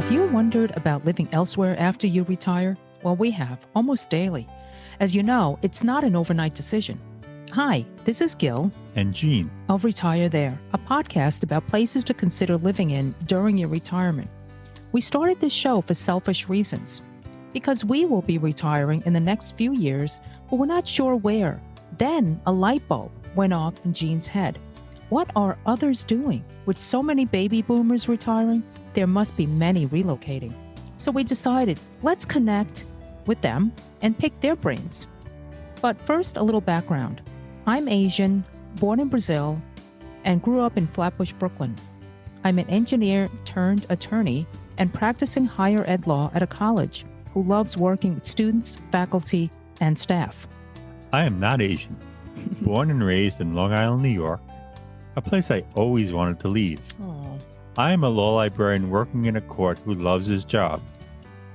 Have you wondered about living elsewhere after you retire? Well, we have, almost daily. As you know, it's not an overnight decision. Hi, this is Gil and Gene of Retire There, a podcast about places to consider living in during your retirement. We started this show for selfish reasons, because we will be retiring in the next few years, but we're not sure where. Then a light bulb went off in Gene's head. What are others doing? With so many baby boomers retiring, there must be many relocating. So we decided, let's connect with them and pick their brains. But first, a little background. I'm Asian, born in Brazil, and grew up in Flatbush, Brooklyn. I'm an engineer turned attorney and practicing higher ed law at a college who loves working with students, faculty, and staff. I am not Asian. Born and raised in Long Island, New York, a place I always wanted to leave. Aww. I am a law librarian working in a court who loves his job.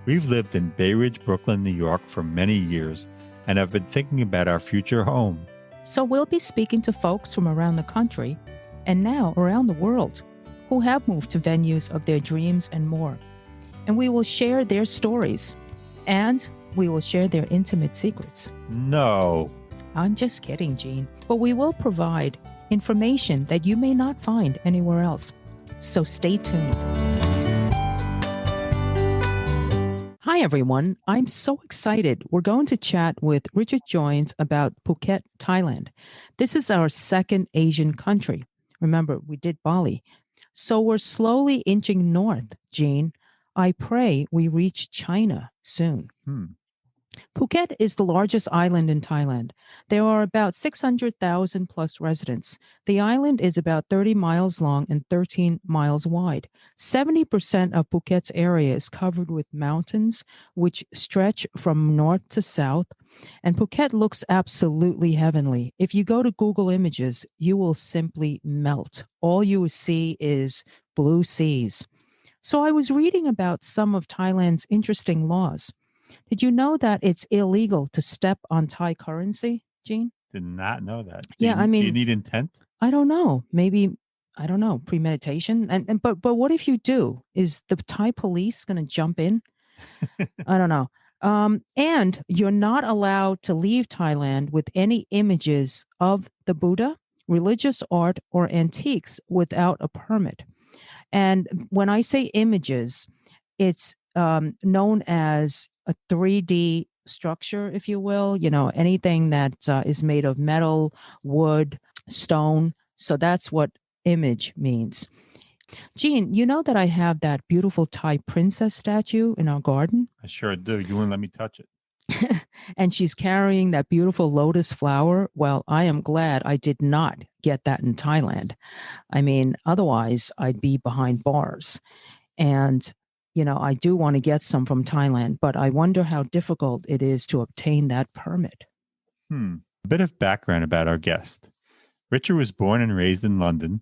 We've lived in Bay Ridge, Brooklyn, New York for many years, and have been thinking about our future home. So we'll be speaking to folks from around the country, and now around the world, who have moved to venues of their dreams and more. And we will share their stories, and we will share their intimate secrets. No. I'm just kidding, Gene. But we will provide information that you may not find anywhere else. So stay tuned. Hi, everyone. I'm so excited. We're going to chat with Richard Joynes about Phuket, Thailand. This is our second Asian country. Remember, we did Bali. So we're slowly inching north, Gene. I pray we reach China soon. Phuket is the largest island in Thailand. There are about 600,000 plus residents. The island is about 30 miles long and 13 miles wide. 70% of Phuket's area is covered with mountains, which stretch from north to south. And Phuket looks absolutely heavenly. If you go to Google Images, you will simply melt. All you will see is blue seas. So I was reading about some of Thailand's interesting laws. Did you know that it's illegal to step on Thai currency, Gene? Did not know that. Do you need intent? I don't know. Maybe, I don't know, premeditation. But what if you do? Is the Thai police going to jump in? I don't know. And you're not allowed to leave Thailand with any images of the Buddha, religious art, or antiques without a permit. And when I say images, it's known as a 3D structure, if you will, anything that is made of metal, wood, stone. So that's what image means. Gene, you know that I have that beautiful Thai princess statue in our garden? I sure do. You wouldn't let me touch it. And she's carrying that beautiful lotus flower. Well, I am glad I did not get that in Thailand. I mean, otherwise I'd be behind bars. And I do want to get some from Thailand, but I wonder how difficult it is to obtain that permit. A bit of background about our guest. Richard was born and raised in London.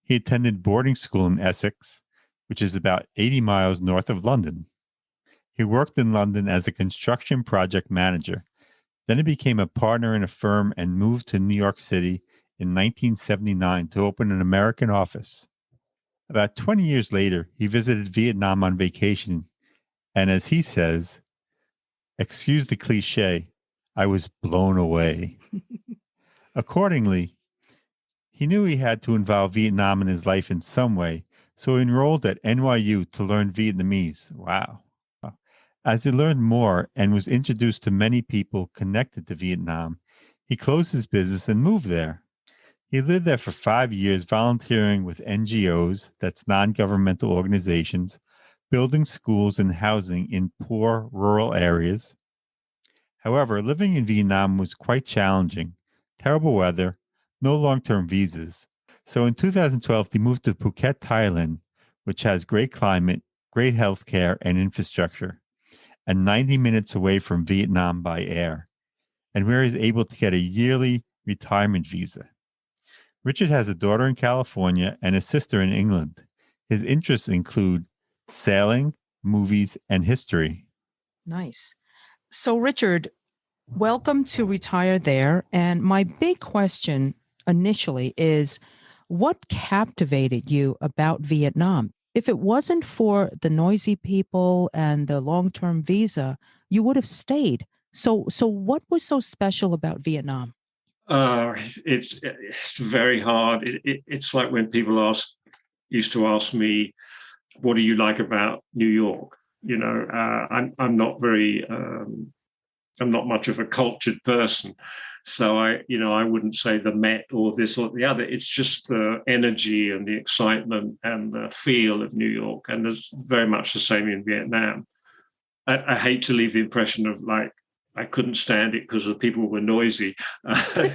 He attended boarding school in Essex, which is about 80 miles north of London. He worked in London as a construction project manager. Then he became a partner in a firm and moved to New York City in 1979 to open an American office. About 20 years later, he visited Vietnam on vacation, and as he says, excuse the cliche, I was blown away. Accordingly, he knew he had to involve Vietnam in his life in some way, so he enrolled at NYU to learn Vietnamese. Wow. As he learned more and was introduced to many people connected to Vietnam, he closed his business and moved there. He lived there for 5 years, volunteering with NGOs, that's non-governmental organizations, building schools and housing in poor rural areas. However, living in Vietnam was quite challenging. Terrible weather, no long-term visas. So in 2012, he moved to Phuket, Thailand, which has great climate, great healthcare and infrastructure, and 90 minutes away from Vietnam by air, and where he's able to get a yearly retirement visa. Richard has a daughter in California and a sister in England. His interests include sailing, movies, and history. Nice. So, Richard, welcome to Retire There. And my big question initially is, what captivated you about Vietnam? If it wasn't for the noisy people and the long-term visa, you would have stayed. So what was so special about Vietnam? Uh, it's very hard. It's like when people used to ask me, "What do you like about New York?" I'm not very I'm not much of a cultured person, so I wouldn't say the Met or this or the other. It's just the energy and the excitement and the feel of New York, and there's very much the same in Vietnam. I hate to leave the impression of like I couldn't stand it because the people were noisy. I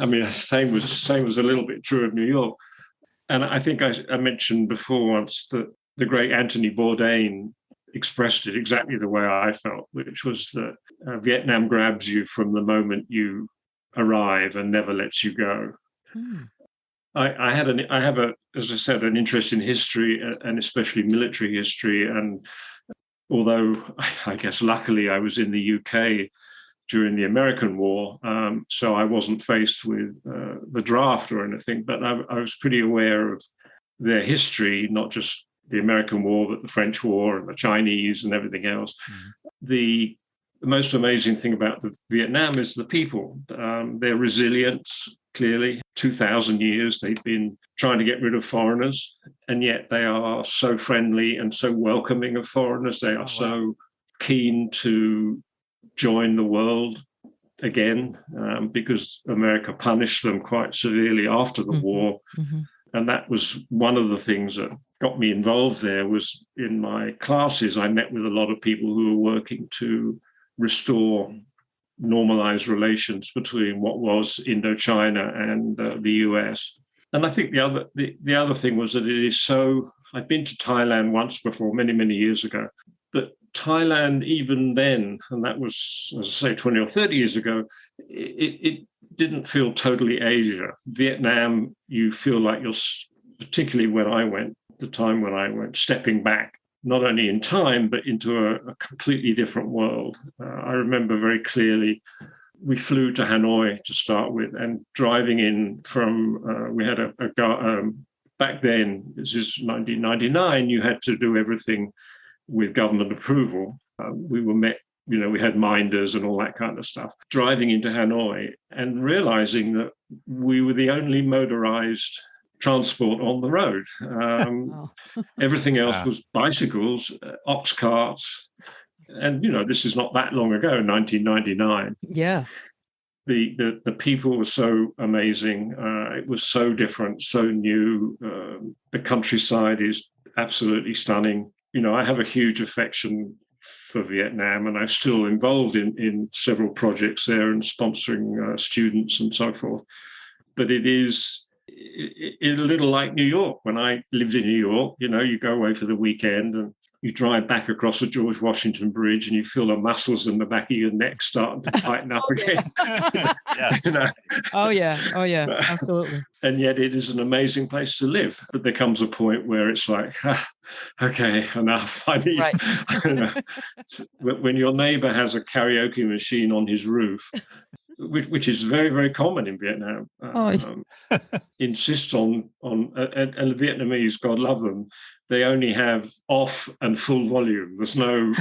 mean, same was a little bit true of New York. And I think I mentioned before once that the great Anthony Bourdain expressed it exactly the way I felt, which was that Vietnam grabs you from the moment you arrive and never lets you go. Hmm. I have as I said, an interest in history and especially military history. And although I guess luckily I was in the UK during the American War, so I wasn't faced with the draft or anything, but I was pretty aware of their history, not just the American War, but the French War and the Chinese and everything else. Mm-hmm. The most amazing thing about Vietnam is the people, their resilience. Clearly, 2,000 years they've been trying to get rid of foreigners, and yet they are so friendly and so welcoming of foreigners. They are so keen to join the world again, because America punished them quite severely after the war. Mm-hmm. And that was one of the things that got me involved there. Was in my classes, I met with a lot of people who were working to restore normalized relations between what was Indochina and the US. And I think the other thing was that it is so. I'd been to Thailand once before, many, many years ago, but Thailand, even then, and that was, as I say, 20 or 30 years ago, it didn't feel totally Asia. Vietnam, you feel like you're, particularly when I went, the time when I went, stepping back, not only in time, but into a completely different world. I remember very clearly, we flew to Hanoi to start with, and driving in from, we had back then, this is 1999, you had to do everything with government approval. We were met, we had minders and all that kind of stuff. Driving into Hanoi and realizing that we were the only motorized transport on the road. Everything else was bicycles, ox carts. And, this is not that long ago, 1999. Yeah. The people were so amazing. It was so different, so new. The countryside is absolutely stunning. I have a huge affection for Vietnam, and I'm still involved in several projects there and sponsoring students and so forth. But it is a little like New York. When I lived in New York, you go away for the weekend and you drive back across the George Washington Bridge and you feel the muscles in the back of your neck starting to tighten up again. Yeah. Oh, yeah, absolutely. And yet it is an amazing place to live. But there comes a point where it's like, okay, enough. I need, when your neighbor has a karaoke machine on his roof, which is very, very common in Vietnam, insists on and the Vietnamese, God love them, they only have off and full volume. There's no,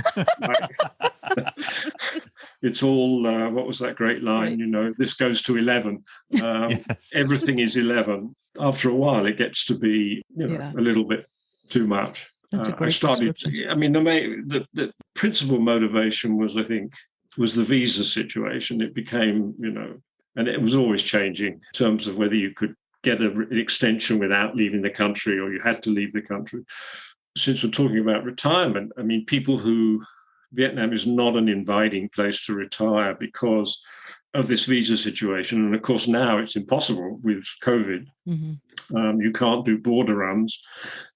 it's all, what was that great line? Right. This goes to 11. Yes. Everything is 11. After a while, it gets to be, a little bit too much. That's a great description. The principal motivation was, I think, was the visa situation. It became, and it was always changing in terms of whether you could get an extension without leaving the country or you had to leave the country. Since we're talking about retirement, Vietnam is not an inviting place to retire because of this visa situation. And of course, now it's impossible with COVID. Mm-hmm. You can't do border runs.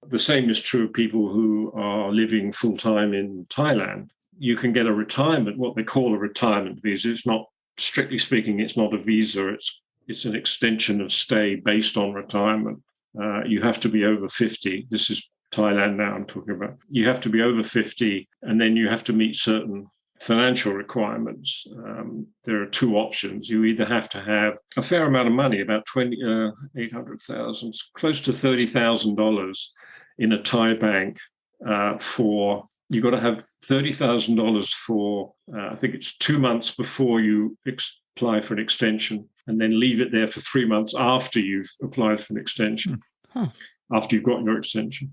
The same is true of people who are living full-time in Thailand. You can get a retirement, what they call a retirement visa. It's not, strictly speaking, it's not a visa. It's an extension of stay based on retirement. You have to be over 50. This is Thailand now I'm talking about. You have to be over 50, and then you have to meet certain financial requirements, there are two options. You either have to have a fair amount of money, about 800,000, close to $30,000 in a Thai bank you've got to have $30,000 for, I think it's 2 months before you apply for an extension, and then leave it there for 3 months after you've applied for an extension, after you've got your extension.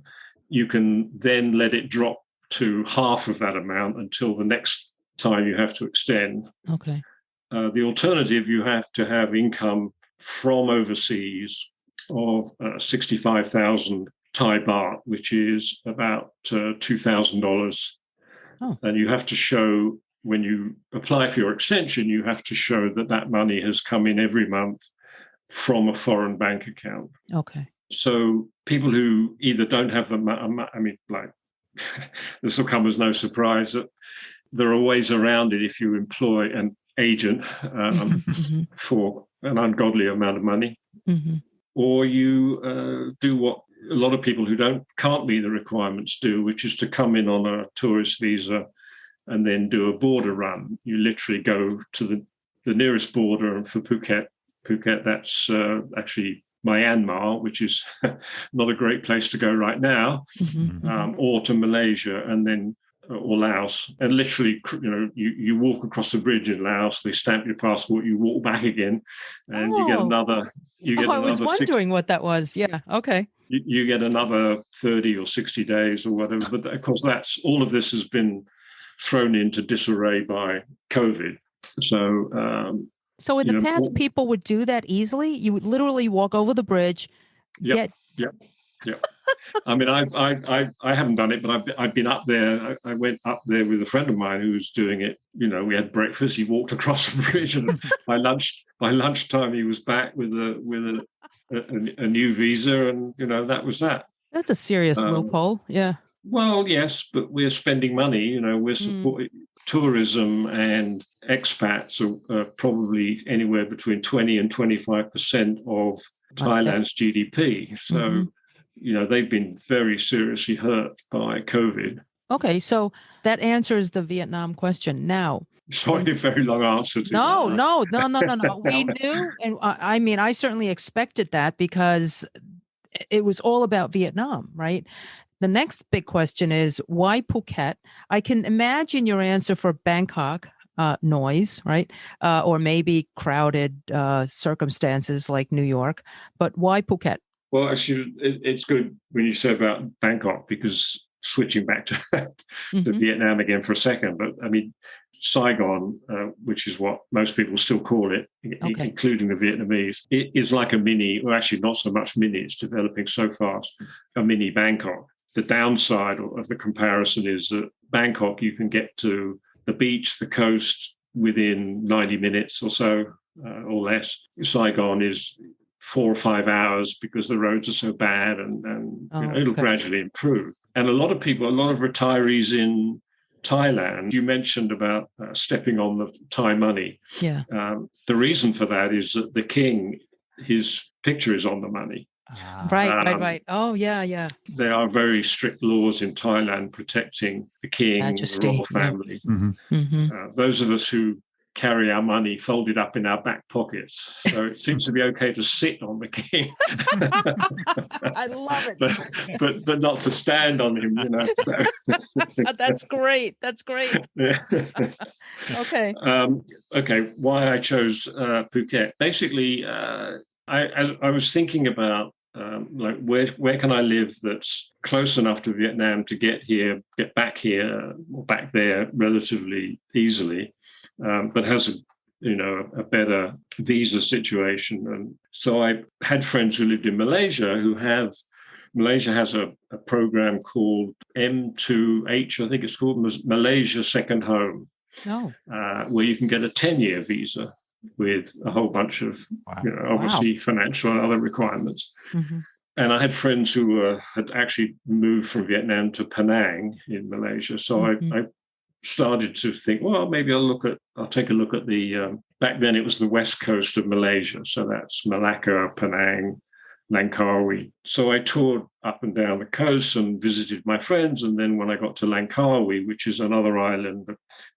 You can then let it drop to half of that amount until the next time you have to extend. Okay. The alternative, you have to have income from overseas of 65,000 Thai baht, which is about $2,000. Oh. And you have to show, when you apply for your extension, you have to show that that money has come in every month from a foreign bank account. Okay. So people who either don't have this will come as no surprise that there are ways around it if you employ an agent for an ungodly amount of money, or you do what a lot of people who can't meet the requirements do, which is to come in on a tourist visa and then do a border run. You literally go to the nearest border, and for Phuket, that's actually Myanmar, which is not a great place to go right now, or to Malaysia, and then or Laos, and literally, you walk across the bridge in Laos, they stamp your passport, you walk back again, and you get another. I was wondering what that was. Yeah. Okay. You get another 30 or 60 days or whatever. But of course, all of this has been thrown into disarray by COVID. So in the past, people would do that easily. You would literally walk over the bridge. Yep. I mean, I haven't done it, but I've been up there. I went up there with a friend of mine who was doing it. We had breakfast. He walked across the bridge, and by lunchtime he was back with a new visa, and that was that. That's a serious loophole. Yeah. Well, yes, but we're spending money. We're supporting tourism, and expats are probably anywhere between 20 and 25% of Thailand's GDP. So, they've been very seriously hurt by COVID. Okay, so that answers the Vietnam question. Now, sorry, a very long answer to No. We knew, and I certainly expected that because it was all about Vietnam, right? The next big question is, why Phuket? I can imagine your answer for Bangkok, noise, right? Or maybe crowded circumstances like New York. But why Phuket? Well, actually, it's good when you say about Bangkok, because switching back to Vietnam again for a second, but I mean, Saigon, which is what most people still call it, including the Vietnamese, it is like a mini, well, actually not so much mini, it's developing so fast, a mini Bangkok. The downside of the comparison is that Bangkok, you can get to the beach, the coast, within 90 minutes or so, or less. Saigon is 4 or 5 hours because the roads are so bad, and it'll gradually improve. And a lot of retirees in Thailand, you mentioned about stepping on the Thai money. Yeah. The reason for that is that the king, his picture is on the money. Right. Oh, yeah. There are very strict laws in Thailand protecting the king, Majesty, the royal family. Those of us who carry our money folded up in our back pockets, so it seems to be okay to sit on the king. I love it, but not to stand on him. So. That's great. Yeah. Okay. Okay. Why I chose Phuket? Basically, I was thinking about where can I live that's close enough to Vietnam to get back here or back there relatively easily, but has a better visa situation. And so I had friends who lived in Malaysia Malaysia has a program called M2H, I think it's called Malaysia Second Home, where you can get a 10-year visa with a whole bunch of, obviously financial and other requirements. And I had friends who had actually moved from Vietnam to Penang in Malaysia. So I started to think, well, maybe I'll take a look at the, back then it was the west coast of Malaysia. So that's Malacca, Penang, Langkawi. So I toured up and down the coast and visited my friends. And then when I got to Langkawi, which is another island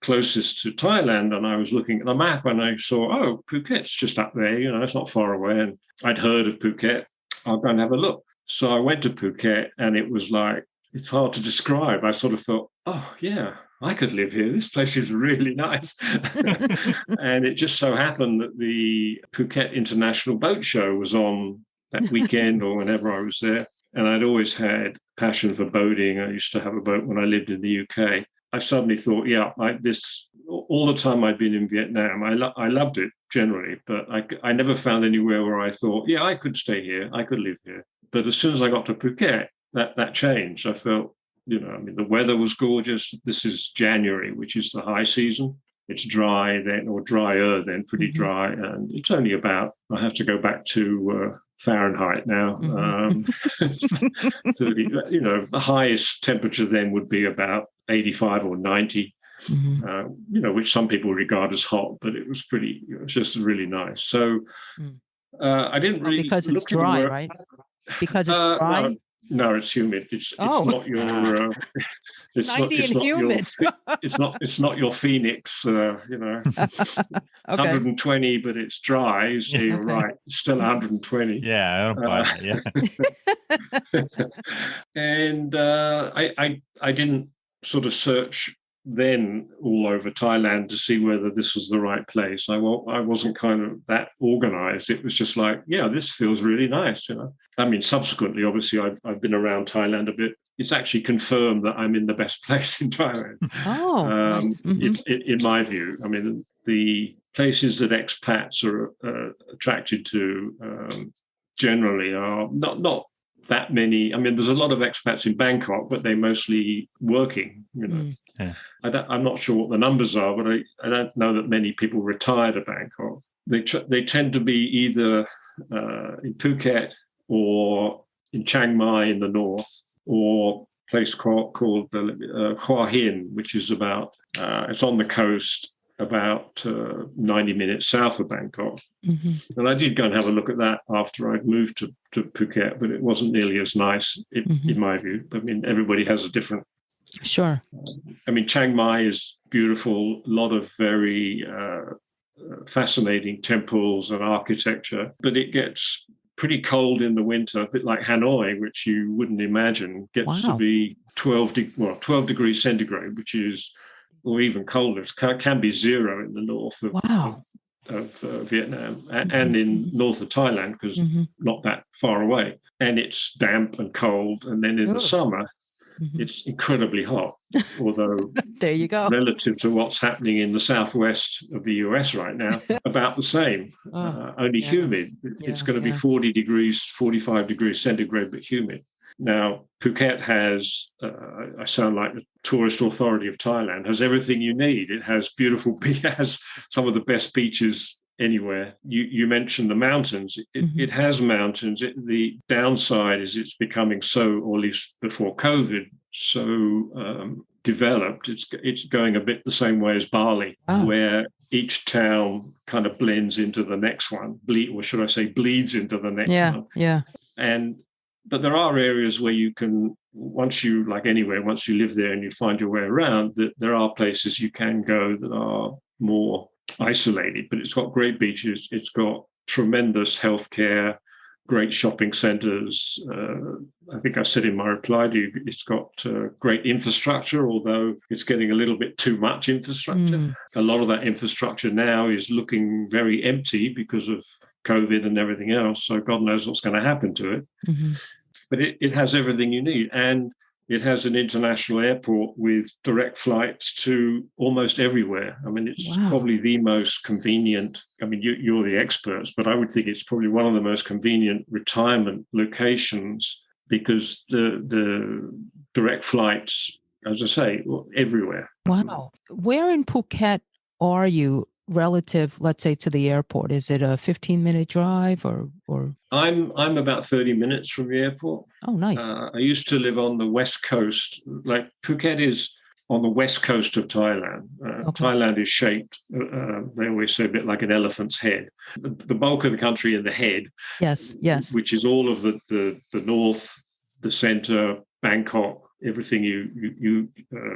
closest to Thailand, and I was looking at the map and I saw, oh, Phuket's just up there, it's not far away. And I'd heard of Phuket. I'll go and have a look. So I went to Phuket, and it was like, it's hard to describe. I sort of thought, oh, yeah, I could live here. This place is really nice. And it just so happened that the Phuket International Boat Show was on that weekend or whenever I was there. And I'd always had passion for boating. I used to have a boat when I lived in the UK. I suddenly thought, all the time I'd been in Vietnam, I loved it generally, but I never found anywhere where I thought, yeah, I could stay here, I could live here. But as soon as I got to Phuket, that changed. I felt, the weather was gorgeous. This is January, which is the high season. It's dry then, or drier then, pretty dry. And it's only about, I have to go back to Fahrenheit now. 30, the highest temperature then would be about 85 or 90, which some people regard as hot, but it was just really nice. So I didn't really... Because it's dry, right? Because it's dry? No, it's humid. It's not your... it's not your Phoenix, 120, but it's dry. So you're right. It's still 120. Yeah, I don't buy that. Yeah. And I didn't sort of search then all over Thailand to see whether this was the right place. I wasn't kind of that organized. It was just like, yeah, this feels really nice. I mean, subsequently, obviously, I've been around Thailand a bit. It's actually confirmed that I'm in the best place in Thailand. Oh, nice. In my view. I mean, the places that expats are attracted to generally are not that many. I mean, there's a lot of expats in Bangkok, but they're mostly working. Yeah. I'm not sure what the numbers are, but I don't know that many people retire to Bangkok. They tend to be either in Phuket or in Chiang Mai in the north, or a place called Hua Hin, which is about it's on the coast, about 90 minutes south of Bangkok. And I did go and have a look at that after I'd moved to Phuket, but it wasn't nearly as nice in my view. I mean, everybody has a different... Sure. I mean, Chiang Mai is beautiful, a lot of very fascinating temples and architecture, but it gets pretty cold in the winter, a bit like Hanoi, which you wouldn't imagine gets to be 12 degrees centigrade, which is... or even colder. It can be zero in the north of Vietnam and in north of Thailand, because not that far away. And it's damp and cold. And then in the summer, it's incredibly hot, although there you go. Relative to what's happening in the southwest of the US right now, about the same, only humid. It's going to be 40 degrees, 45 degrees centigrade, but humid. Now, Phuket has, I sound like the tourist authority of Thailand, has everything you need. It has it has some of the best beaches anywhere. You mentioned the mountains. It has mountains. The downside is it's becoming so, or at least before COVID, so developed. It's going a bit the same way as Bali, where each town kind of blends into the next one, or should I say bleeds into the next one. Yeah. But there are areas where you can, once you live there and you find your way around, that there are places you can go that are more isolated, but it's got great beaches. It's got tremendous healthcare, great shopping centers. I think I said in my reply to you, it's got great infrastructure, although it's getting a little bit too much infrastructure. A lot of that infrastructure now is looking very empty because of COVID and everything else. So God knows what's going to happen to it. But it has everything you need. And it has an international airport with direct flights to almost everywhere. I mean, it's probably the most convenient. I mean, you're the experts, but I would think it's probably one of the most convenient retirement locations, because the direct flights, as I say, everywhere. Wow. Where in Phuket are you relative, let's say, to the airport? Is it a 15-minute drive or? I'm about 30 minutes from the airport. Oh, nice. I used to live on the west coast. Like Phuket is on the west coast of Thailand. Thailand is shaped, they always say, a bit like an elephant's head. The bulk of the country in the head, Yes. which is all of the north, the center, Bangkok, everything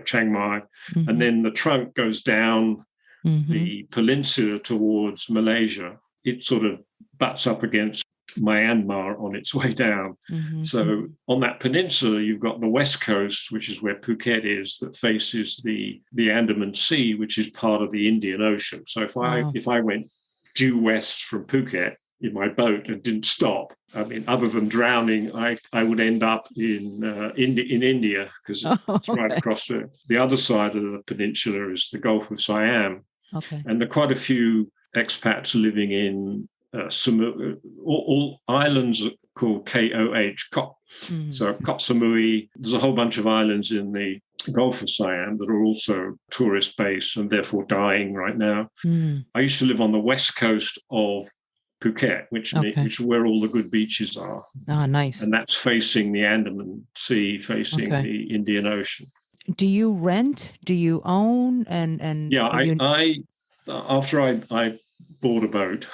Chiang Mai, and then the trunk goes down the peninsula towards Malaysia. It sort of butts up against Myanmar on its way down. So on that peninsula, you've got the west coast, which is where Phuket is, that faces the Andaman Sea, which is part of the Indian Ocean. So if I went due west from Phuket in my boat and didn't stop, I mean, other than drowning, I would end up in India, because it's right across the other side of the peninsula is the Gulf of Siam. Okay. And there are quite a few expats living in all islands called KOH. So Koh Samui, there's a whole bunch of islands in the Gulf of Siam that are also tourist based and therefore dying right now. I used to live on the west coast of Phuket, which is where all the good beaches are. Ah, nice. And that's facing the Andaman Sea, facing the Indian Ocean. Do you rent? Do you own? And yeah, I after I bought a boat,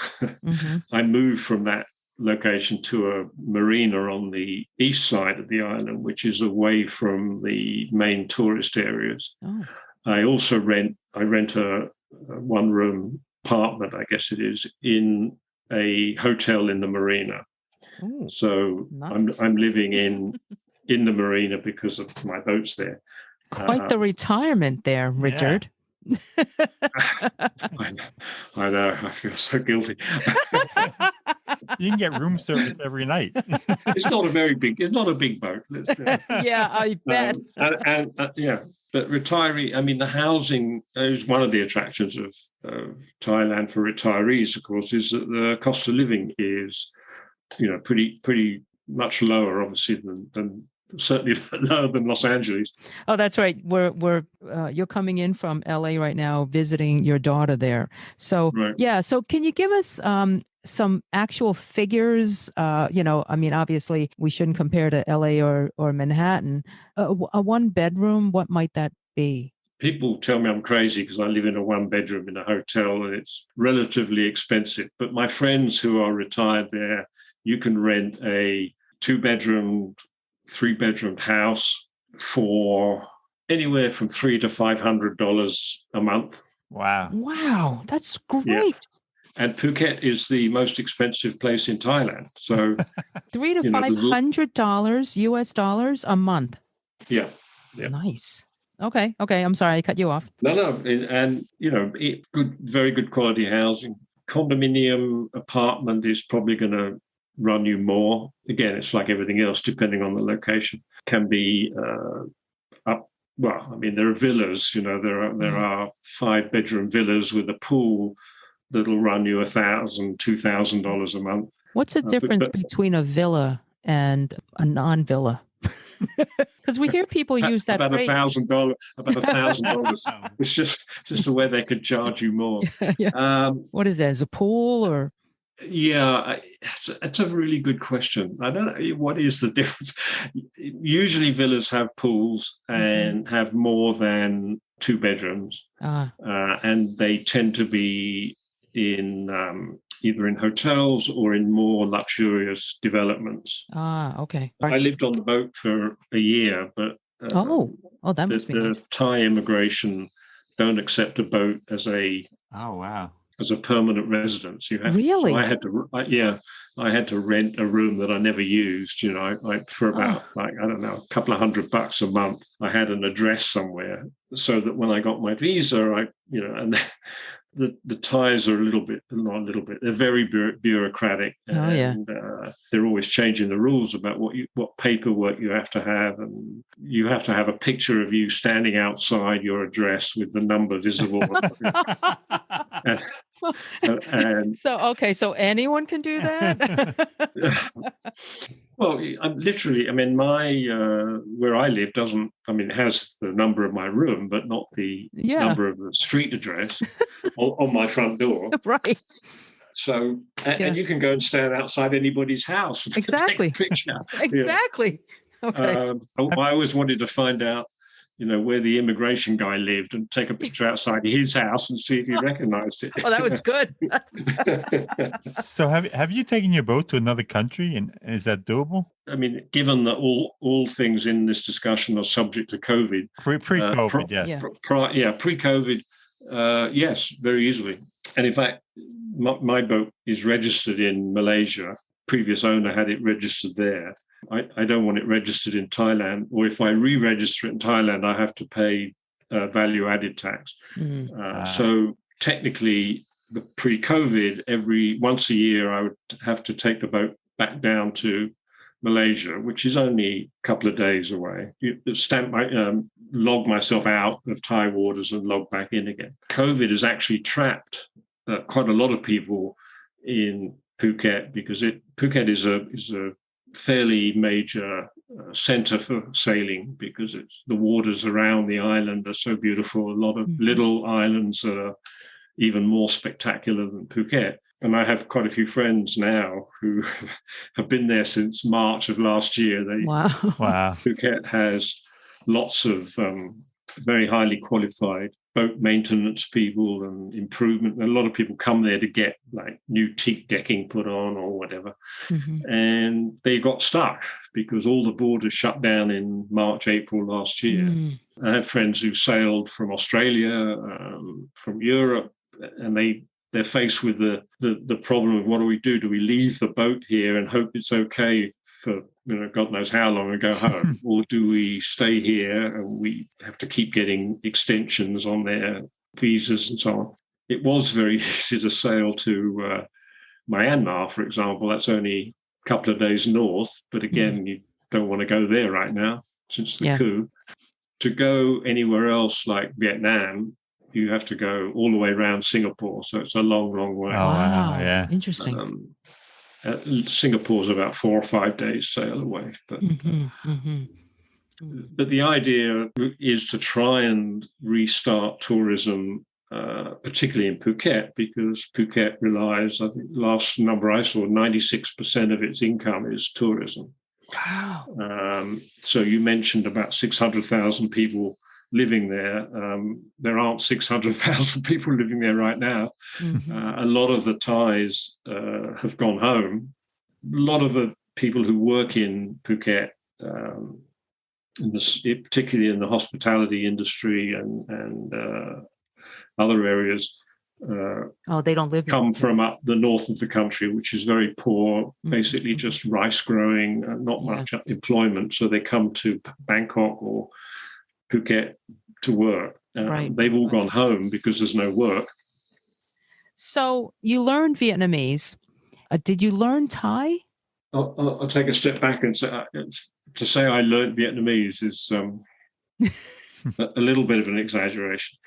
I moved from that location to a marina on the east side of the island, which is away from the main tourist areas. I also rent a one-room apartment, I guess it is, in a hotel in the marina. So nice. I'm living in the marina because of my boat's there. Quite the retirement there, Richard. I know. I feel so guilty. You can get room service every night. It's not a big boat. Yeah, I bet. But retiree, I mean, the housing is one of the attractions of Thailand for retirees, of course, is that the cost of living is, pretty much lower, obviously, than certainly lower than Los Angeles. Oh, that's right. You're coming in from LA right now, visiting your daughter there. So right. So can you give us some actual figures? Obviously we shouldn't compare to LA or Manhattan. A one bedroom, what might that be? People tell me I'm crazy because I live in a one bedroom in a hotel and it's relatively expensive. But my friends who are retired there, you can rent a 2-bedroom, 3-bedroom house for anywhere from $300 to $500 a month. Wow, that's great. Yeah. And Phuket is the most expensive place in Thailand. So $300 to $500 US dollars a month. Yeah. Nice. Okay. I'm sorry, I cut you off. No, and very good quality housing. Condominium apartment is probably going to run you more. Again, it's like everything else, depending on the location. Can be up. Well, I mean, there are villas. There are 5-bedroom villas with a pool that'll run you $1,000, $2,000 a month. What's the difference between a villa and a non-villa? Because we hear people use that about $1,000. About $1,000. It's just the way they could charge you more. Yeah. What is that? Is a pool or? Yeah, it's a really good question. I don't know what is the difference. Usually, villas have pools and have more than 2 bedrooms, and they tend to be in either in hotels or in more luxurious developments. Okay. I lived on the boat for a year, but that must be nice. The Thai immigration don't accept a boat as a as a permanent residence. You have really? So I had to rent a room that I never used. For about a couple of $100 a month. I had an address somewhere, so that when I got my visa, and the Thais are they're very bureaucratic, and they're always changing the rules about what paperwork you have to have, and you have to have a picture of you standing outside your address with the number visible. So anyone can do that? Well, my where I live it has the number of my room, but not the number of the street address on my front door. Right. So, and you can go and stand outside anybody's house and exactly. take a picture. Exactly. Okay. I always wanted to find out where the immigration guy lived and take a picture outside his house and see if he recognized it. Oh, that was good. So have you taken your boat to another country, and is that doable? I mean, given that all things in this discussion are subject to COVID. Pre-COVID, yes. Pre-COVID, yes, very easily. And in fact, my boat is registered in Malaysia. Previous owner had it registered there. I don't want it registered in Thailand, or if I re-register it in Thailand, I have to pay value-added tax. So technically, the pre-COVID, once a year, I would have to take the boat back down to Malaysia, which is only a couple of days away. Log myself out of Thai waters and log back in again. COVID has actually trapped quite a lot of people in Phuket, because Phuket is a fairly major center for sailing, because the waters around the island are so beautiful. A lot of little islands that are even more spectacular than Phuket. And I have quite a few friends now who have been there since March of last year. Wow. Phuket has lots of very highly qualified boat maintenance people and improvement. A lot of people come there to get like new teak decking put on or whatever. And they got stuck because all the borders shut down in March, April last year. I have friends who sailed from Australia, from Europe, and they're faced with the problem of, what do we do? Do we leave the boat here and hope it's okay for God knows how long and go home, or do we stay here and we have to keep getting extensions on their visas and so on? It was very easy to sail to Myanmar, for example. That's only a couple of days north, but again, you don't want to go there right now since the coup. To go anywhere else like Vietnam, you have to go all the way around Singapore. So it's a long, long way. Oh, wow. Yeah. Interesting. Singapore's about 4 or 5 days sail away. But but the idea is to try and restart tourism, particularly in Phuket, because Phuket relies, I think last number I saw, 96% of its income is tourism. Wow. So you mentioned about 600,000 people living there. There aren't 600,000 people living there right now. A lot of the Thais have gone home. A lot of the people who work in Phuket, particularly in the hospitality industry and other areas, they don't live come from up the north of the country, which is very poor, basically just rice growing, not much employment. So they come to Bangkok or Phuket to work. They've all gone home because there's no work. So you learned Vietnamese. Did you learn Thai? I'll take a step back and say, to say I learned Vietnamese is a little bit of an exaggeration.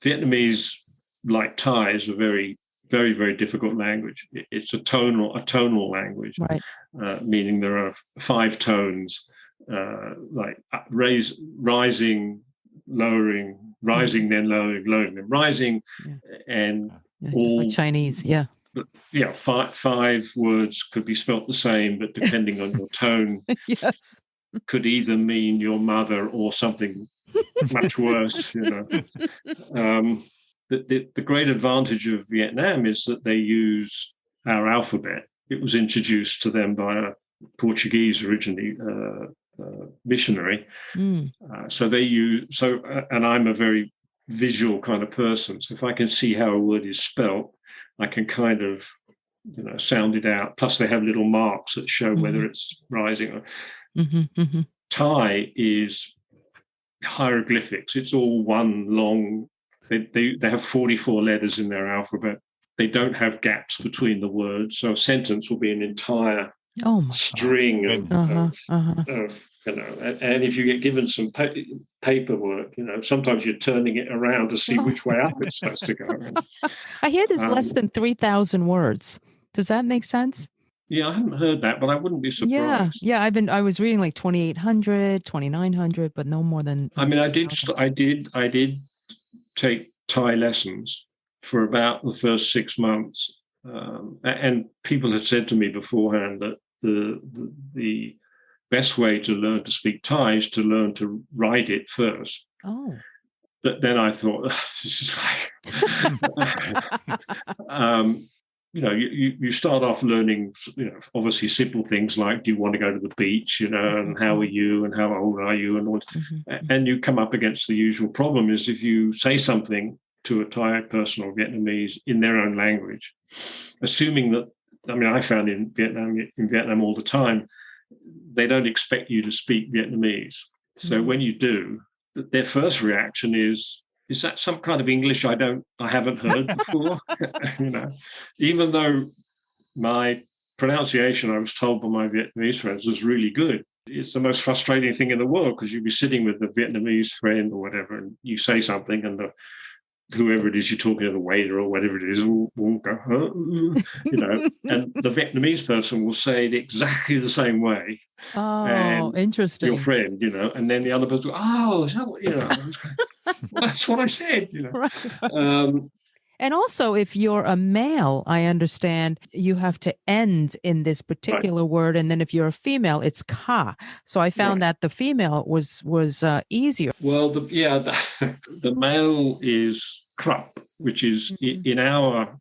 Vietnamese, like Thai, is a very, very, very difficult language. It's a tonal language, meaning there are 5 tones. Like rising, lowering, rising, then lowering, then rising, and all like Chinese, 5 words could be spelt the same, but depending on your tone, could either mean your mother or something much worse. The great advantage of Vietnam is that they use our alphabet. It was introduced to them by a Portuguese originally missionary. So they use and I'm a very visual kind of person. So if I can see how a word is spelt, I can kind of sound it out. Plus, they have little marks that show whether it's rising or. Thai is hieroglyphics. It's all one long. They have 44 letters in their alphabet. They don't have gaps between the words, so a sentence will be an entire string of and if you get given some paperwork, sometimes you're turning it around to see which way up it's supposed to go. I hear there's less than 3,000 words. Does that make sense? Yeah, I haven't heard that, but I wouldn't be surprised. Yeah. I was reading like 2,800, 2,900, but no more than. I mean, I did take Thai lessons for about the first 6 months, and people had said to me beforehand that the best way to learn to speak Thai is to learn to write it first. Oh. But then I thought, this is like, you start off learning, obviously simple things like, do you want to go to the beach, and how are you and how old are you and all. And you come up against the usual problem is if you say something to a Thai person or Vietnamese in their own language, assuming that, I found in Vietnam all the time, they don't expect you to speak Vietnamese. So when you do, their first reaction is that some kind of English I haven't heard before? Even though my pronunciation, I was told by my Vietnamese friends, was really good. It's the most frustrating thing in the world because you'd be sitting with a Vietnamese friend or whatever, and you say something, and whoever it is you're talking to, the waiter or whatever it is, will go, and the Vietnamese person will say it exactly the same way. Oh, interesting. Your friend, and then the other person will go, oh, is that what, well, that's what I said, Right. And also, if you're a male, I understand you have to end in this particular word, and then if you're a female, it's ka. So I found that the female was easier. Well, the male is krup, which is in our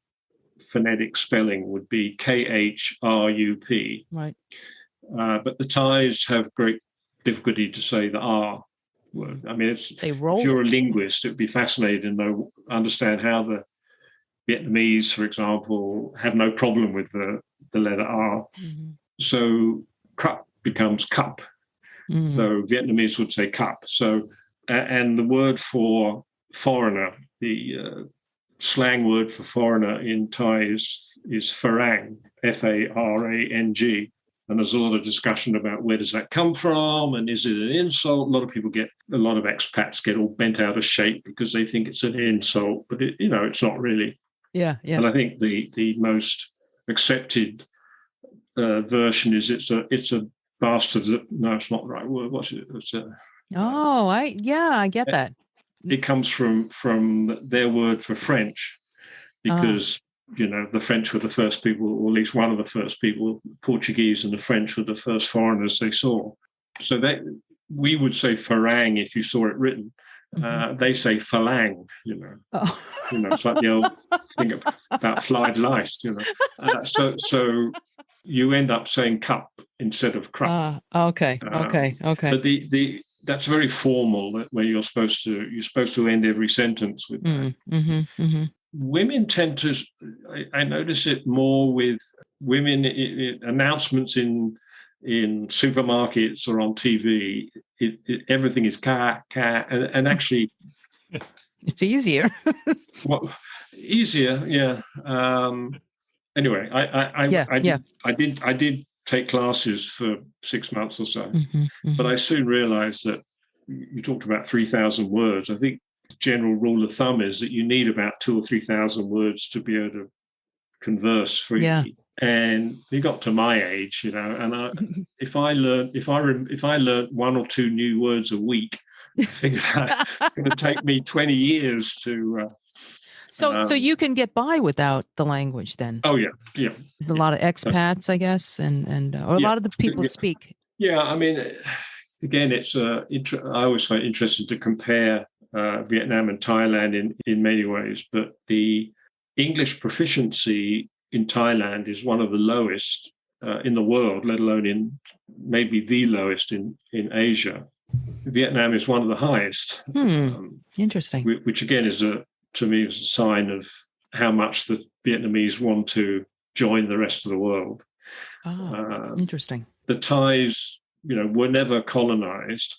phonetic spelling would be KHRUP. Right. But the Thais have great difficulty to say the R word. If you're a linguist, it would be fascinating to understand how the Vietnamese, for example, have no problem with the letter R. So krup becomes cup. So Vietnamese would say cup. So, and the word for foreigner, the slang word for foreigner in Thai is farang, Farang. And there's a lot of discussion about where does that come from and is it an insult? A lot of expats get all bent out of shape because they think it's an insult, but it's not really. Yeah. And I think the most accepted version is it's a bastard. No, it's not the right word. What's it? I get that. It comes from their word for French, because the French were the first people, or at least one of the first people. Portuguese and the French were the first foreigners they saw. So that we would say farang if you saw it written. They say phalang. It's like the old thing about flied lice. So you end up saying cup instead of krup. Okay. But that's very formal. Where you're supposed to end every sentence with that. Women tend to. I notice it more with women announcements in supermarkets or on TV. Everything is ka, and actually. It's easier. Easier, yeah. Anyway, I did take classes for 6 months or so, but I soon realized that you talked about 3,000 words. I think the general rule of thumb is that you need about 2,000 or 3,000 words to be able to converse freely. Yeah. And we got to my age, and if I learned 1 or 2 new words a week, I figured it's going to take me 20 years to. So you can get by without the language then? Oh yeah. There's a lot of expats, I guess, and or a lot of the people speak. Yeah, again, I always find it interesting to compare Vietnam and Thailand in many ways, but the English proficiency in Thailand is one of the lowest in the world, let alone maybe the lowest in Asia. Vietnam is one of the highest. Interesting. Which again to me is a sign of how much the Vietnamese want to join the rest of the world. Interesting. The Thais, were never colonized.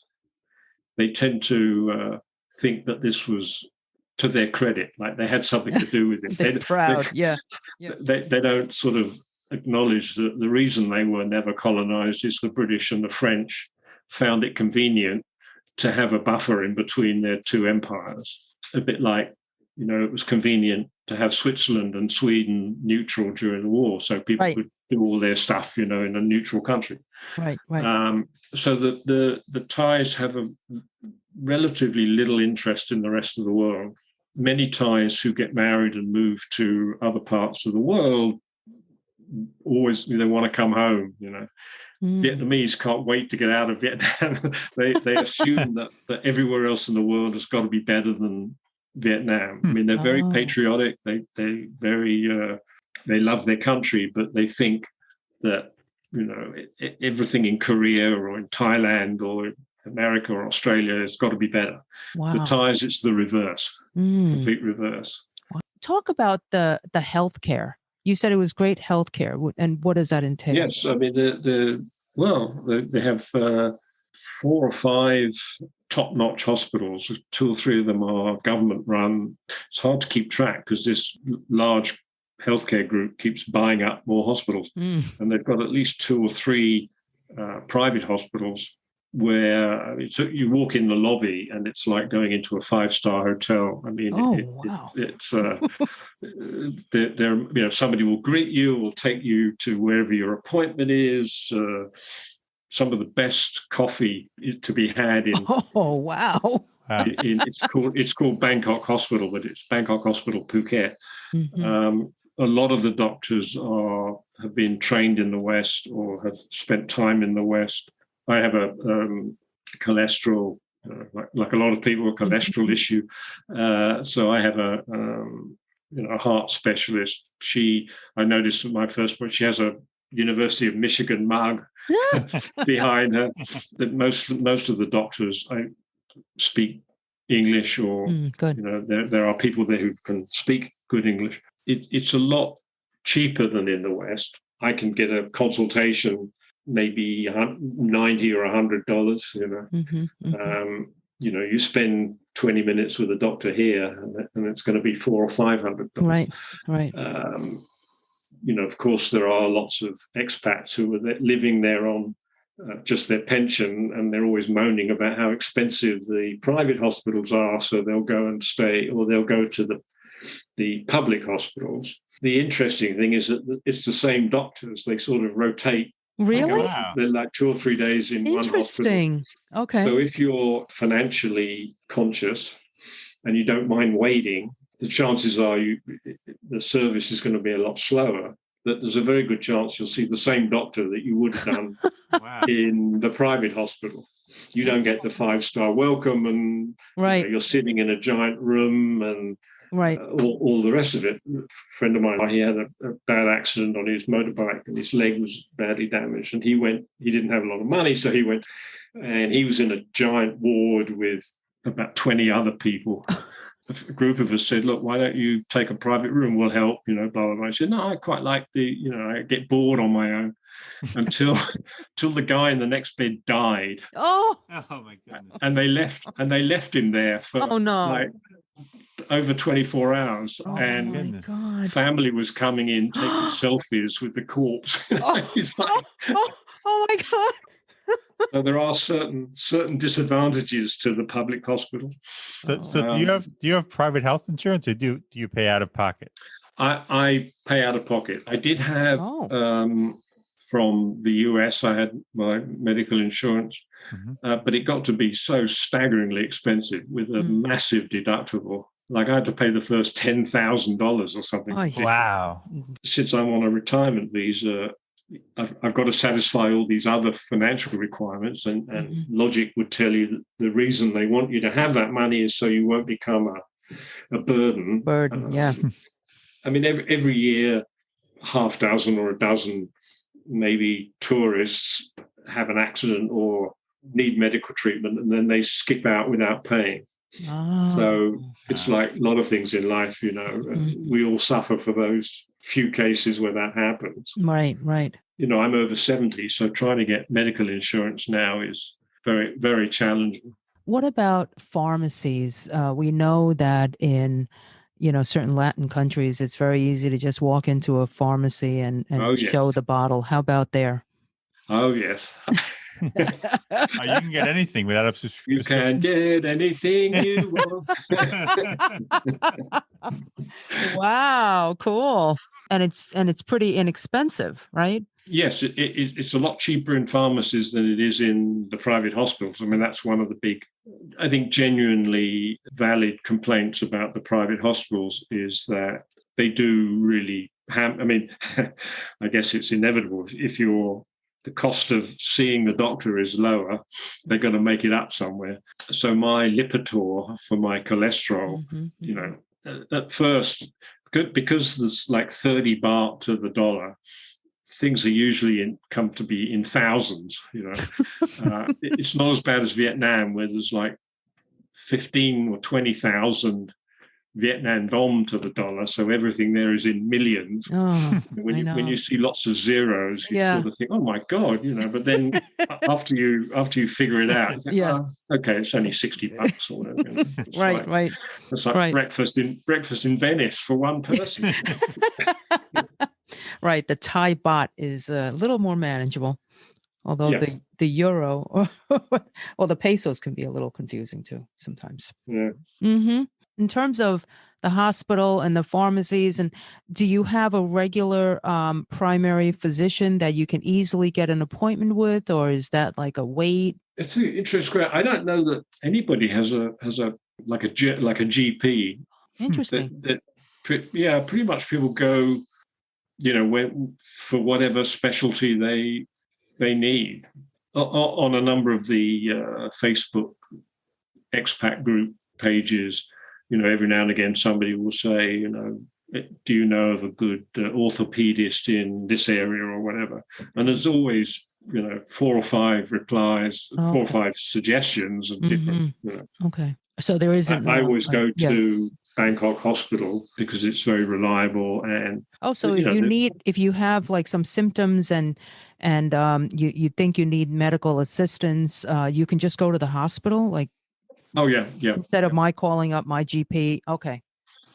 They tend to think that this was to their credit, like they had something to do with it. They're proud, yeah. They don't sort of acknowledge that the reason they were never colonized is the British and the French found it convenient to have a buffer in between their two empires. A bit like, it was convenient to have Switzerland and Sweden neutral during the war, so people could do all their stuff, in a neutral country. Right. So the Thais have a relatively little interest in the rest of the world. Many Thais who get married and move to other parts of the world always want to come home. Mm. Vietnamese can't wait to get out of Vietnam. they assume that everywhere else in the world has got to be better than Vietnam. I mean, they're very patriotic. They very they love their country, but they think that everything in Korea or in Thailand or America or Australia has got to be better. Wow. The Thais, it's the reverse, complete reverse. Talk about the healthcare. You said it was great healthcare, and what does that entail? Yes, I mean they have 4 or 5 top-notch hospitals. 2 or 3 of them are government-run. It's hard to keep track because this large healthcare group keeps buying up more hospitals, and they've got at least 2 or 3 private hospitals where you walk in the lobby and it's like going into a 5-star hotel. I mean, it's somebody will greet you, will take you to wherever your appointment is. Some of the best coffee to be had in. Oh wow! It's called Bangkok Hospital, but it's Bangkok Hospital Phuket. A lot of the doctors have been trained in the West or have spent time in the West. I have a cholesterol, like a lot of people, a cholesterol issue. So I have a heart specialist. I noticed at my first point, she has a University of Michigan mug behind her. That most of the doctors speak English, or there are people there who can speak good English. It's a lot cheaper than in the West. I can get a consultation maybe $90 or $100. You spend 20 minutes with a doctor here, and it's going to be $400 or $500. Right. Of course, there are lots of expats who are living there on just their pension, and they're always moaning about how expensive the private hospitals are. So they'll go and stay, or they'll go to the public hospitals. The interesting thing is that it's the same doctors. They sort of rotate. Really? Wow. They're like 2 or 3 days in one hospital. Interesting. Okay. So if you're financially conscious and you don't mind waiting, the chances are the service is going to be a lot slower. That there's a very good chance you'll see the same doctor that you would have done in the private hospital. You don't get the 5-star welcome, and you're sitting in a giant room and all the rest of it. A friend of mine, he had a bad accident on his motorbike and his leg was badly damaged, and he didn't have a lot of money, so he went, and he was in a giant ward with about 20 other people. A group of us said, look, why don't you take a private room? We'll help, blah, blah, blah. I said, no, I quite like I get bored on my own until the guy in the next bed died. Oh my goodness. And they left him there for over 24 hours. And my God. Family was coming in, taking selfies with the corpse. Oh my God. So there are certain disadvantages to the public hospital. So do you have private health insurance, or do you pay out of pocket? I pay out of pocket. I did have from the US. I had my medical insurance, but it got to be so staggeringly expensive with a massive deductible. Like I had to pay the first $10,000 or something. Wow! Since I'm on a retirement visa, I've got to satisfy all these other financial requirements, and logic would tell you that the reason they want you to have that money is so you won't become a burden. Yeah. I mean, every year, half dozen or a dozen, maybe tourists have an accident or need medical treatment, and then they skip out without paying. So it's like a lot of things in life, we all suffer for those few cases where that happens. Right. I'm over 70, so trying to get medical insurance now is very, very challenging. What about pharmacies? We know that in, certain Latin countries, it's very easy to just walk into a pharmacy and show the bottle. How about there? Oh, yes. You can get anything without a subscription. You can get anything you want. Wow, cool. And it's pretty inexpensive, right? Yes, it's a lot cheaper in pharmacies than it is in the private hospitals. I mean, that's one of the big, I think, genuinely valid complaints about the private hospitals is that they do really I mean, I guess it's inevitable. If the cost of seeing the doctor is lower, they're going to make it up somewhere. So my Lipitor for my cholesterol, you know, at first, because there's like 30 baht to the dollar, things are usually come to be in thousands, you know. It's not as bad as Vietnam, where there's like 15 or 20,000 Vietnam dong to the dollar, so everything there is in millions. Oh, when you see lots of zeros, you sort of think, "Oh my God," you know. But then after you figure it out, you think, "Oh, okay, it's only $60 or whatever." You know? Right. It's like breakfast in Venice for one person. Right. The Thai baht is a little more manageable, although the euro or the pesos can be a little confusing too sometimes. Yeah. Mm-hmm. In terms of the hospital and the pharmacies, and do you have a regular primary physician that you can easily get an appointment with, or is that like a wait? It's an interesting. I don't know that anybody has a GP. Interesting. Pretty much people go, you know, for whatever specialty they need. On a number of the Facebook expat group pages, you know, every now and again somebody will say, you know, do you know of a good orthopedist in this area or whatever? And there's always, you know, 4 or 5 replies, 4 or 5 suggestions of different. You know. Okay, so there isn't. I always go to Bangkok Hospital because it's very reliable. And so if you have like some symptoms and you think you need medical assistance, you can just go to the hospital, like. Oh, yeah. Instead of my calling up my GP. Okay.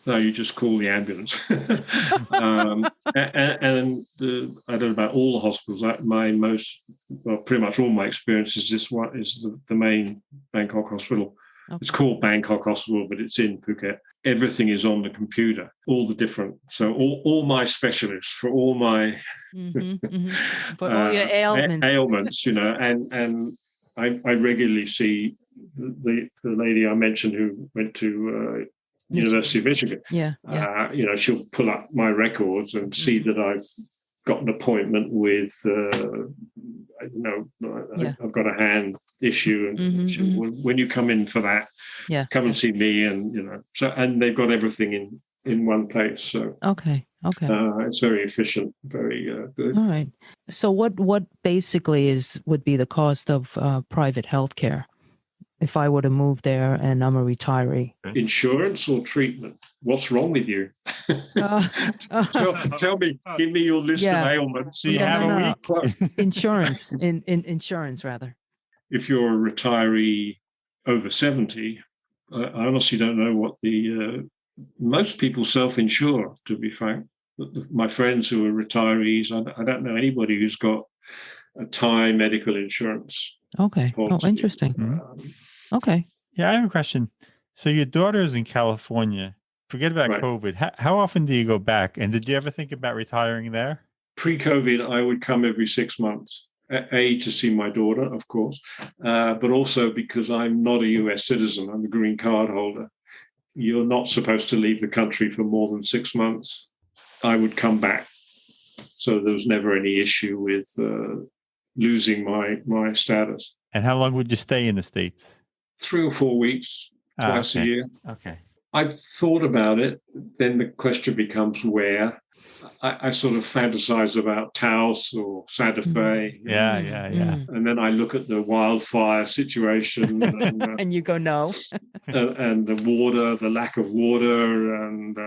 No, you just call the ambulance. And I don't know about all the hospitals. Pretty much all my experience is this one is the main Bangkok hospital. Okay. It's called Bangkok Hospital, but it's in Phuket. Everything is on the computer, all the different. So all my specialists for all my for all your ailments, you know, and I regularly see the lady I mentioned who went to University of Michigan. You know, she'll pull up my records and see that I've got an appointment with, I've got a hand issue, and when you come in for that, come and see me, and you know, and they've got everything in one place. So okay. It's very efficient, very good. All right. So what basically would be the cost of private healthcare if I were to move there and I'm a retiree? Insurance or treatment? What's wrong with you? Tell me, give me your list of ailments. Do you have a week? Insurance, insurance rather. If you're a retiree over 70, I honestly don't know what most people self-insure, to be frank. My friends who are retirees, I don't know anybody who's got a Thai medical insurance. Okay. policy. Oh, interesting. Okay. Yeah, I have a question. So your daughter's in California. Forget about COVID. How often do you go back? And did you ever think about retiring there? Pre-COVID, I would come every 6 months. To see my daughter, of course, but also because I'm not a US citizen. I'm a green card holder. You're not supposed to leave the country for more than 6 months. I would come back. So there was never any issue with losing my status. And how long would you stay in the States? 3 or 4 weeks, twice a year. Okay. I've thought about it. Then the question becomes where. I sort of fantasize about Taos or Santa Fe. Yeah. And then I look at the wildfire situation. And, and you go, no. and the water, the lack of water. And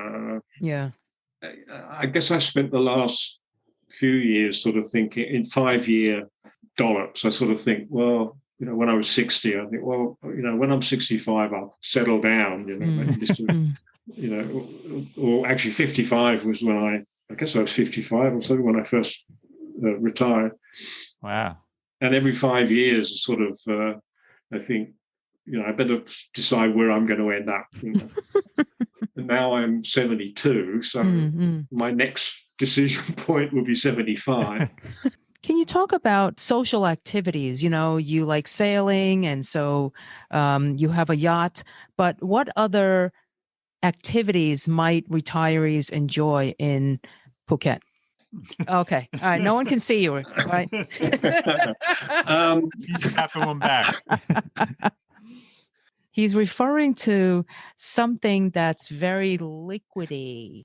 I guess I spent the last few years sort of thinking in 5-year dollops. I sort of think, well, you know, when I was 60, I think, well, you know, when I'm 65, I'll settle down, you know, you know, or actually 55 was when I guess I was 55 or so when I first retired. Wow. And every 5 years, sort of, I think, you know, I better decide where I'm going to end up. You know? And now I'm 72, so my next decision point will be 75. Can you talk about social activities? You know, you like sailing, and so you have a yacht, but what other activities might retirees enjoy in Phuket? Okay. All right. No one can see you, right? He's tapping one back. He's referring to something that's very liquidy.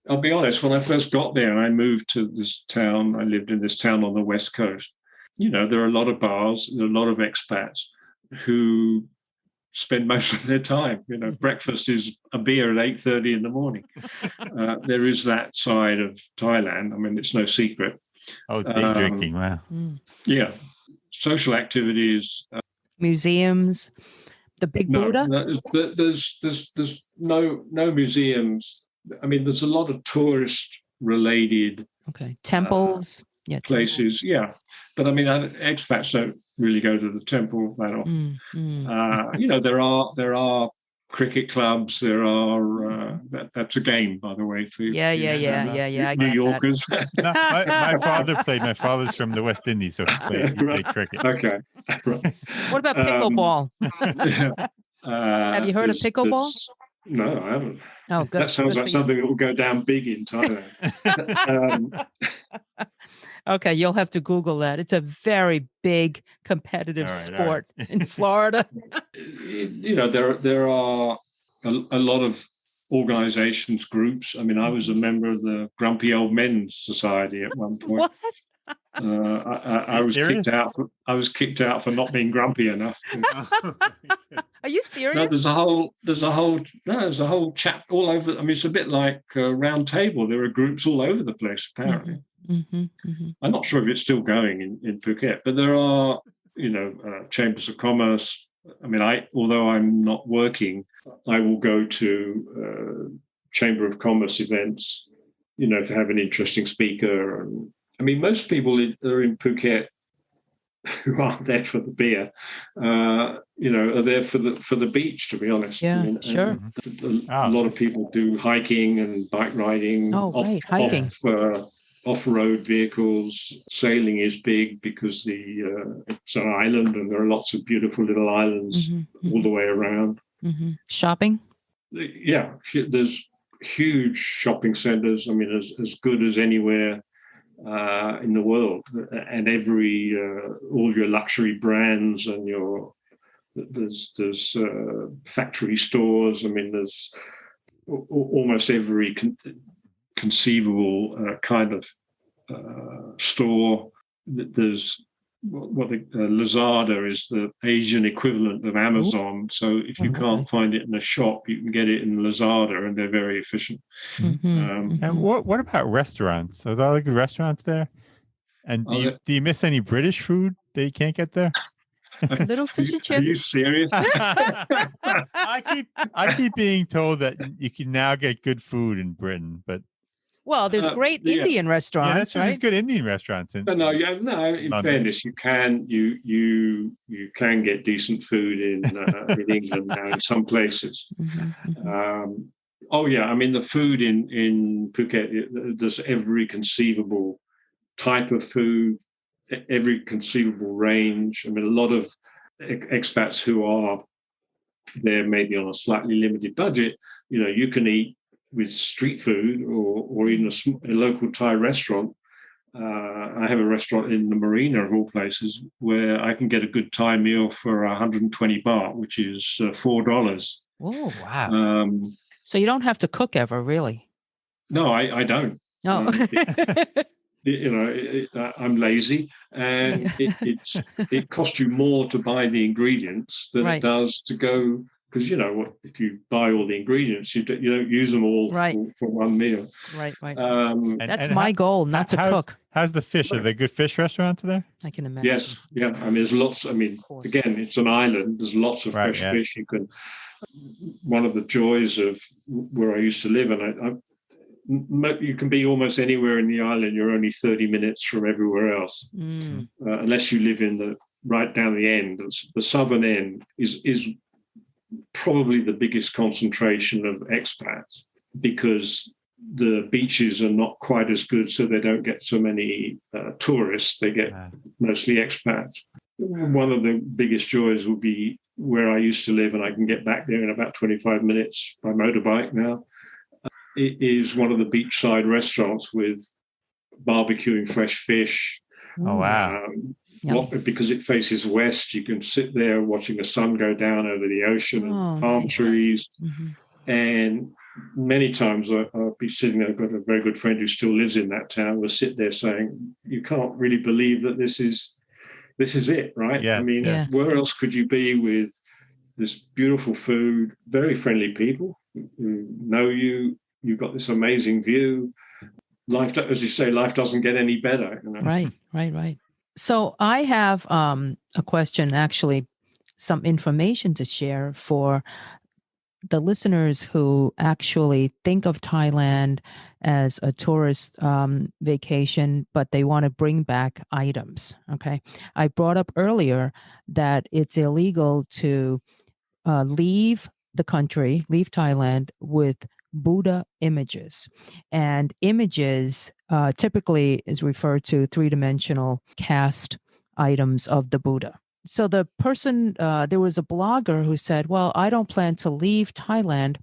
I'll be honest, when I first got there and I moved to this town, I lived in this town on the West Coast. There are a lot of bars, there are a lot of expats who spend most of their time. Breakfast is a beer at 8:30 in the morning. There is that side of Thailand. I mean, it's no secret. Oh, day drinking, wow. Yeah. Social activities. Museums, the Big Buddha? No, there's no museums. I mean, there's a lot of tourist-related temples, places, But I mean, expats don't really go to the temple that often. There are cricket clubs. There are that's a game, by the way, for New Yorkers. No, my father played. My father's from the West Indies, so he played cricket. Okay. What about pickleball? Have you heard of pickleball? No, I haven't. Oh, good. That sounds like something that will go down big in Thailand. Okay, you'll have to Google that. It's a very big competitive sport in Florida. There are a lot of organizations, groups. I mean, I was a member of the Grumpy Old Men's Society at one point. What? I was kicked out. I was kicked out for not being grumpy enough. Are you serious? No, there's a whole chat all over. I mean, it's a bit like a round table. There are groups all over the place, apparently. I'm not sure if it's still going in Phuket, but there are, chambers of commerce. I mean, although I'm not working, I will go to chamber of commerce events, if I have an interesting speaker. And I mean, most people that are in Phuket who aren't there for the beer, are there for the beach, to be honest. Yeah, sure. A lot of people do hiking and bike riding. Oh, right, hiking. Off-road vehicles. Sailing is big because it's an island and there are lots of beautiful little islands all the way around. Shopping? Yeah, there's huge shopping centres. I mean, as good as anywhere in the world, and all your luxury brands and there's factory stores. I mean, there's almost every conceivable kind of store. There's Lazada is the Asian equivalent of Amazon. So if you can't find it in a shop, you can get it in Lazada, and they're very efficient. And what about restaurants? Are there other good restaurants there? And do you miss any British food that you can't get there? Little fish and chips. Are you serious? I keep being told that you can now get good food in Britain, but there's great Indian restaurants, right? There's good Indian restaurants. In fairness, you can get decent food in England now in some places. I mean, the food in Phuket, there's every conceivable type of food, every conceivable range. I mean, a lot of expats who are there maybe on a slightly limited budget, you can eat with street food or even a local Thai restaurant. I have a restaurant in the marina of all places where I can get a good Thai meal for 120 baht, which is $4. Oh, wow. So you don't have to cook ever, really? No, I don't. Oh. I'm lazy, and it costs you more to buy the ingredients than it does to go. Because if you buy all the ingredients, you don't use them all for one meal. Right. That's my goal, not to cook. How's the fish? Are there good fish restaurants there? I can imagine. Yes, yeah. I mean, there's lots. I mean, again, it's an island. There's lots of fresh fish. You can. One of the joys of where I used to live, and you can be almost anywhere in the island. You're only 30 minutes from everywhere else, unless you live in right down the end. The southern end is probably the biggest concentration of expats because the beaches are not quite as good, so they don't get so many tourists. They get mostly expats. one of the biggest joys will be where I used to live, and I can get back there in about 25 minutes by motorbike now. It is one of the beachside restaurants with barbecuing fresh fish. Oh, wow. Because it faces west, you can sit there watching the sun go down over the ocean and palm trees. Mm-hmm. And many times I'll be sitting there. I've got a very good friend who still lives in that town. We'll sit there saying, you can't really believe that this is it, right? Yeah, I mean, where else could you be with this beautiful food, very friendly people who know you? You've got this amazing view. Life, as you say, life doesn't get any better. You know? Right. So I have a question, actually, some information to share for the listeners who actually think of Thailand as a tourist vacation, but they want to bring back items. Okay. I brought up earlier that it's illegal to leave the country, leave Thailand with Buddha images. And images typically is referred to three-dimensional cast items of the Buddha. So the person, there was a blogger who said, well, I don't plan to leave Thailand,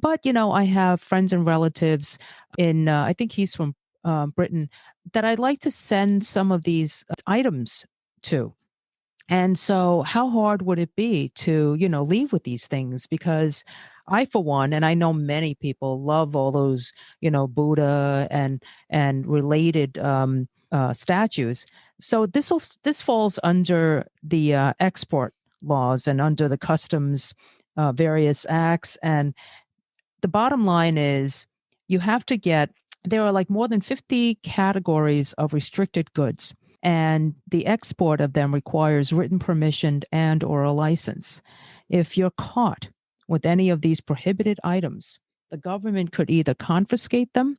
but, I have friends and relatives in, I think he's from Britain, that I'd like to send some of these items to. And so how hard would it be to, leave with these things? Because I, for one, and I know many people love all those, Buddha and related statues. So this falls under the export laws and under the customs various acts. And the bottom line is you have to there are like more than 50 categories of restricted goods. And the export of them requires written permission and or a license. If you're caught with any of these prohibited items, the government could either confiscate them,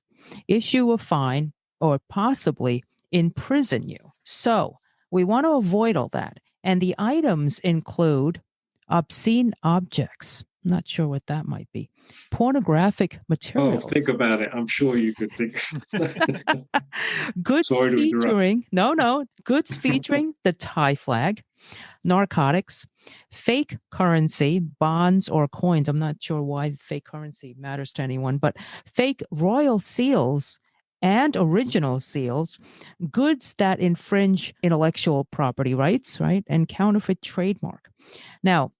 issue a fine, or possibly imprison you. So we want to avoid all that. And the items include obscene objects. I'm not sure what that might be. Pornographic materials. Oh, think about it. I'm sure you could think. Goods featuring the Thai flag, narcotics, fake currency, bonds or coins. I'm not sure why fake currency matters to anyone, but fake royal seals and original seals, goods that infringe intellectual property rights, right? And counterfeit trademark. Now,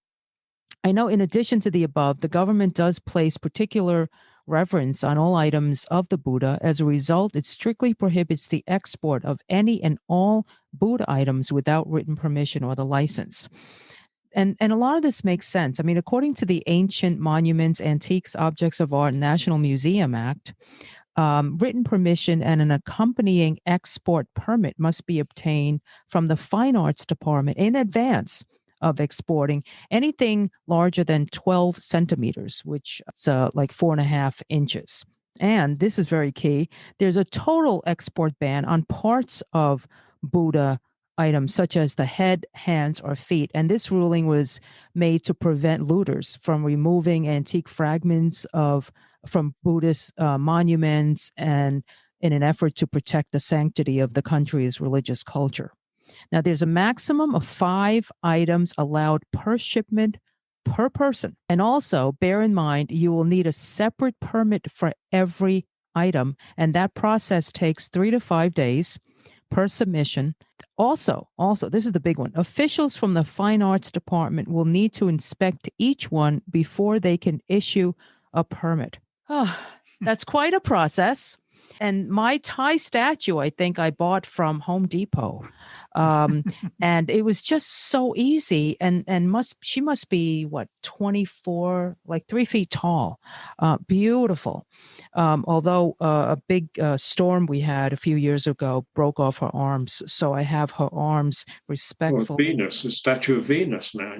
I know in addition to the above, the government does place particular reverence on all items of the Buddha. As a result, it strictly prohibits the export of any and all Buddha items without written permission or the license. And a lot of this makes sense. I mean, according to the Ancient Monuments, Antiques, Objects of Art, National Museum Act, written permission and an accompanying export permit must be obtained from the Fine Arts Department in advance of exporting anything larger than 12 centimeters, which is like 4.5 inches. And this is very key. There's a total export ban on parts of Buddha items, such as the head, hands, or feet. And this ruling was made to prevent looters from removing antique fragments from Buddhist monuments and in an effort to protect the sanctity of the country's religious culture. Now, there's a maximum of 5 items allowed per shipment per person. And also, bear in mind, you will need a separate permit for every item. And that process takes 3 to 5 days per submission. Also, this is the big one. Officials from the Fine Arts Department will need to inspect each one before they can issue a permit. Oh, that's quite a process. And my Thai statue, I think I bought from Home Depot. And it was just so easy. And she must be, 24, like 3 feet tall. Beautiful. Although a big storm we had a few years ago broke off her arms. So I have her arms respectfully. Well, Venus, a statue of Venus now.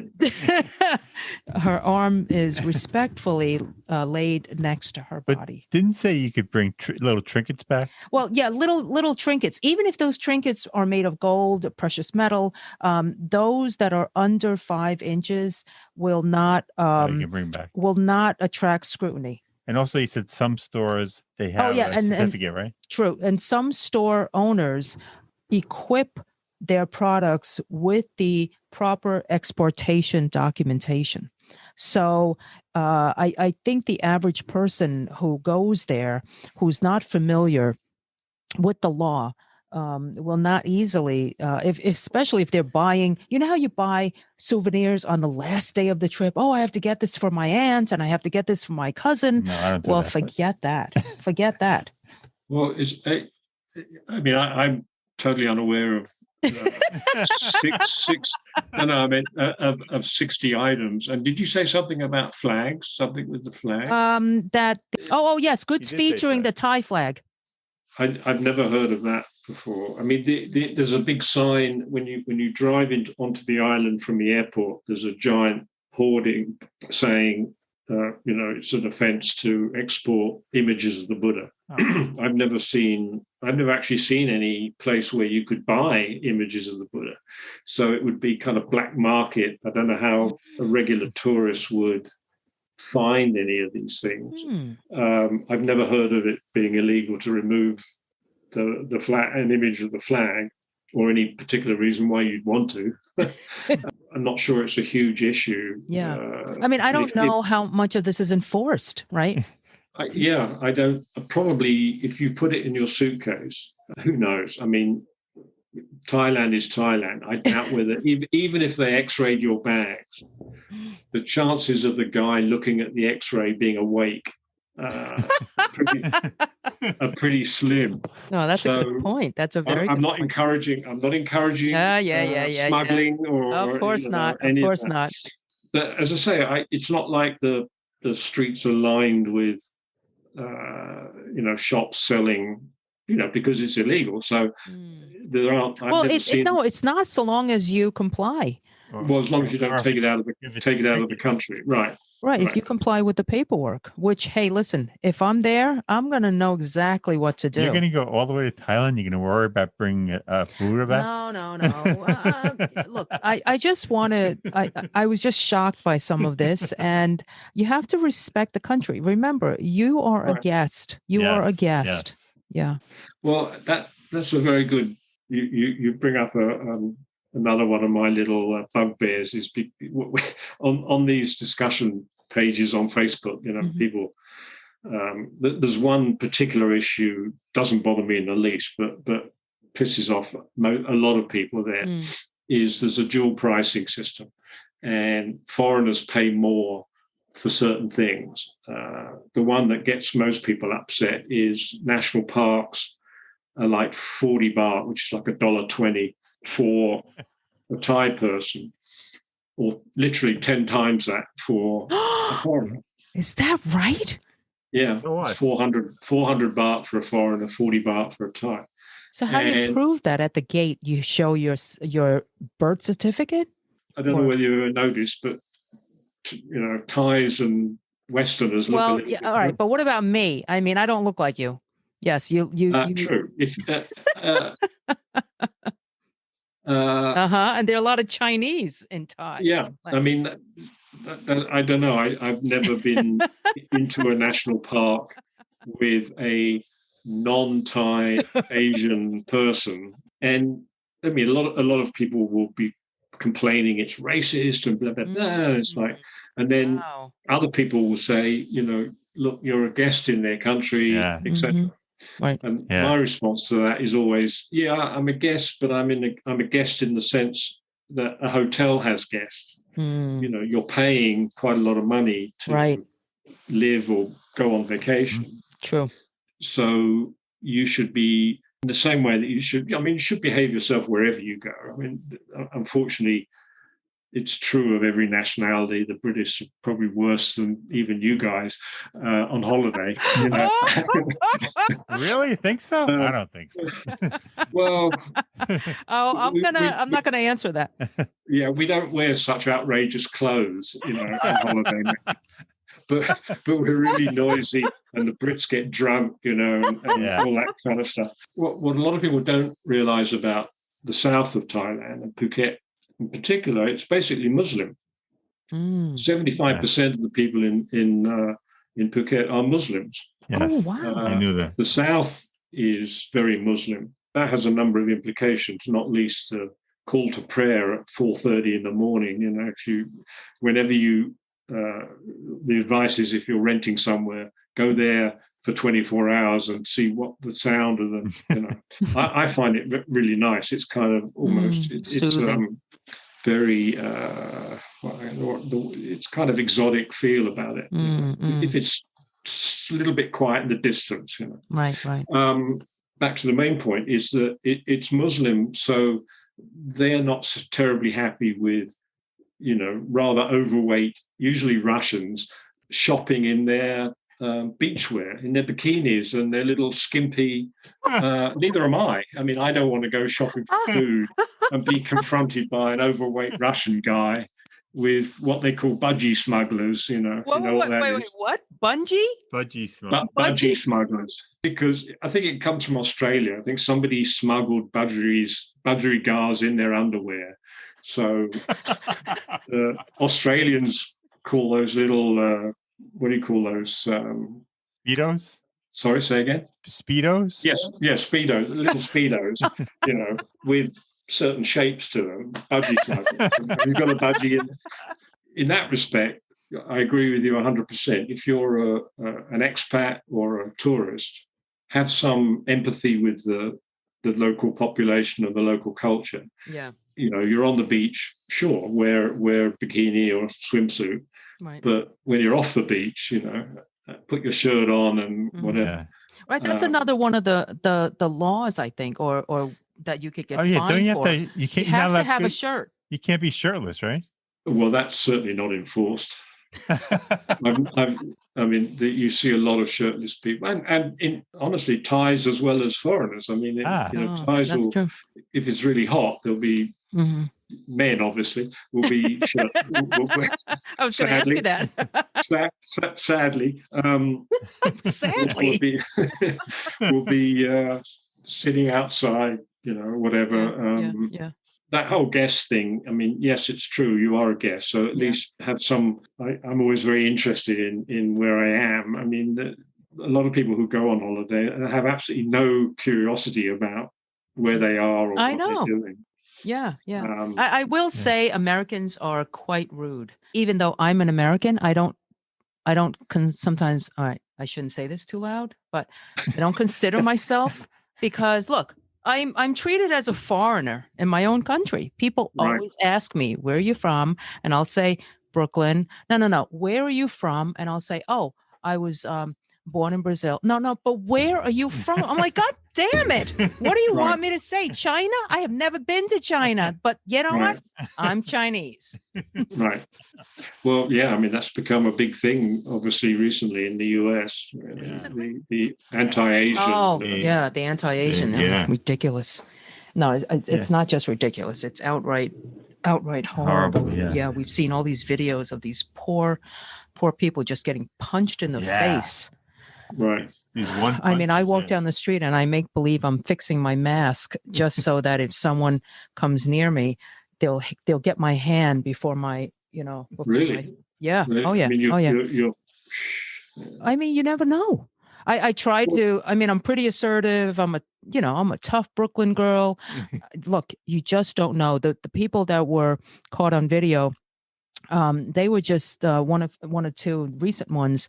Her arm is respectfully laid next to her body. Didn't say you could bring little trinkets back? Well, yeah, little trinkets. Even if those trinkets are made of gold, precious metal, those that are under 5 inches will not you can bring back. Will not attract scrutiny. And also, you said some stores they have a certificate, right? True, and some store owners equip their products with the proper exportation documentation. So I think the average person who goes there, who's not familiar with the law, will not easily, especially if they're buying, you know how you buy souvenirs on the last day of the trip? Oh, I have to get this for my aunt and I have to get this for my cousin. No, I don't do Well, that. forget that. Forget that. Well, I'm totally unaware of six. No, I meant of 60 items. And did you say something about flags? Something with the flag? Yes, goods You did say featuring the flag. Thai flag. I've never heard of that before. I mean, there's a big sign when you drive onto the island from the airport. There's a giant hoarding saying, it's an offence to export images of the Buddha. Oh. I've never actually seen any place where you could buy images of the Buddha. So it would be kind of black market. I don't know how a regular tourist would find any of these things. I've never heard of it being illegal to remove the flag, an image of the flag, or any particular reason why you'd want to. I'm not sure it's a huge issue. Yeah. I mean, I don't know how much of this is enforced, right? I don't. Probably if you put it in your suitcase, who knows? I mean, Thailand is Thailand. I doubt whether, even if they x-rayed your bags, the chances of the guy looking at the x-ray being awake are pretty slim. No, that's a good point. That's a very. I'm not encouraging. Smuggling or. Of course not. Of course not. But as I say, it's not like the streets are lined with, shops selling. Because it's illegal. So there aren't. It's not so long as you comply. Well, as long as you don't take it out of the country, right? Right. If you comply with the paperwork, which, hey, listen, if I'm there, I'm going to know exactly what to do. You're going to go all the way to Thailand? You're going to worry about bringing food back? No. Look, I just want to, I was just shocked by some of this, and you have to respect the country. Remember, you are a guest. You are a guest. Yes. Yeah. Well, that's a very good, you bring up another one of my little bugbears is on these discussion pages on Facebook, people, there's one particular issue, doesn't bother me in the least, but pisses off a lot of people there, is there's a dual pricing system and foreigners pay more for certain things. The one that gets most people upset is national parks are like 40 baht, which is like $1.20 for a Thai person, or literally 10 times that for a foreigner. Is that right? Yeah, it's 400 baht for a foreigner, 40 baht for a Thai. So how do you prove that at the gate? You show your birth certificate? I don't know whether you ever noticed, but Thais and Westerners look a little bit all right, but what about me? I mean, I don't look like you. Yes, you. True. If and there are a lot of Chinese in Thai. Yeah, I mean, I don't know. I've never been into a national park with a non-Thai Asian person, and I mean, a lot of people will be complaining it's racist and blah blah blah. It's like, and then other people will say, look, you're a guest in their country, etc. Right. And my response to that is always, I'm a guest, but I'm a guest in the sense that a hotel has guests. You're paying quite a lot of money to live or go on vacation. True. So you should be in the same way that you should behave yourself wherever you go. I mean, unfortunately, it's true of every nationality. The British are probably worse than even you guys on holiday. Really? You think so? I don't think so. Well, I'm not gonna answer that. Yeah, we don't wear such outrageous clothes, on holiday. But we're really noisy, and the Brits get drunk, and all that kind of stuff. What a lot of people don't realise about the south of Thailand and Phuket in particular, it's basically Muslim. 75% of the people in Phuket are Muslims. Yes. Oh, wow. I knew that. The south is very Muslim, that has a number of implications, not least the call to prayer at 4:30 in the morning. You know, whenever you, the advice is if you're renting somewhere, go there for 24 hours and see what the sound of them. You know, I find it really nice. It's kind of almost it's very. It's kind of exotic feel about it. If it's a little bit quiet in the distance, you know. Right. Back to the main point is that it's Muslim, so they're not so terribly happy with, you know, rather overweight, usually Russians, shopping in their beachwear, in their bikinis and their little skimpy. Neither am I. I mean, I don't want to go shopping for food and be confronted by an overweight Russian guy with what they call budgie smugglers, you know. Wait, what? Bungee? Budgie smugglers. Budgie smugglers. Because I think it comes from Australia. I think somebody smuggled budgerigars in their underwear. So Australians call those little, what do you call those? Speedos? Sorry, say again? Speedos? Yes, Speedos, little Speedos, you know, with certain shapes to them, budgie smugglers. You've got a budgie in that respect. I agree with you 100%. If you're an expat or a tourist, have some empathy with the local population and the local culture. Yeah. You know, you're on the beach, sure, wear bikini or swimsuit, right. But when you're off the beach, you know, put your shirt on and whatever. Yeah. Right. That's another one of the laws, I think, or that you could get fined don't you have for. You have to have a shirt. You can't be shirtless, right? Well, that's certainly not enforced. You see a lot of shirtless people, and honestly, Thais as well as foreigners. I mean, Thais will, true. If it's really hot, there'll be men, obviously, will be shirtless. I was going to ask you that. Sadly, sadly, will be sitting outside, you know, whatever. Yeah. That whole guest thing, I mean, yes, it's true. You are a guest. So at least have some, I'm always very interested in where I am. I mean, a lot of people who go on holiday have absolutely no curiosity about where they are or what they're doing. Yeah. I will say Americans are quite rude. Even though I'm an American, I don't sometimes, all right, I shouldn't say this too loud, but I don't consider myself because look, I'm treated as a foreigner in my own country. People always ask me, where are you from? And I'll say, Brooklyn. No. Where are you from? And I'll say, oh, I was born in Brazil. No, but where are you from? I'm like, God damn it. What do you want me to say? China? I have never been to China, but you know what? I'm Chinese. Right. Well, yeah, I mean, that's become a big thing, obviously, recently in the US. The anti-Asian. Oh, the anti-Asian. Yeah. Ridiculous. No, it's not just ridiculous. It's outright horrible. Yeah, we've seen all these videos of these poor people just getting punched in the face. Right. I mean, I walk down the street and I make believe I'm fixing my mask just so that if someone comes near me, they'll get my hand before my, you know. Really? Really? Oh yeah. You're... I mean, you never know. I try to. I mean, I'm pretty assertive. I'm a tough Brooklyn girl. Look, you just don't know. The people that were caught on video, they were just one or two recent ones,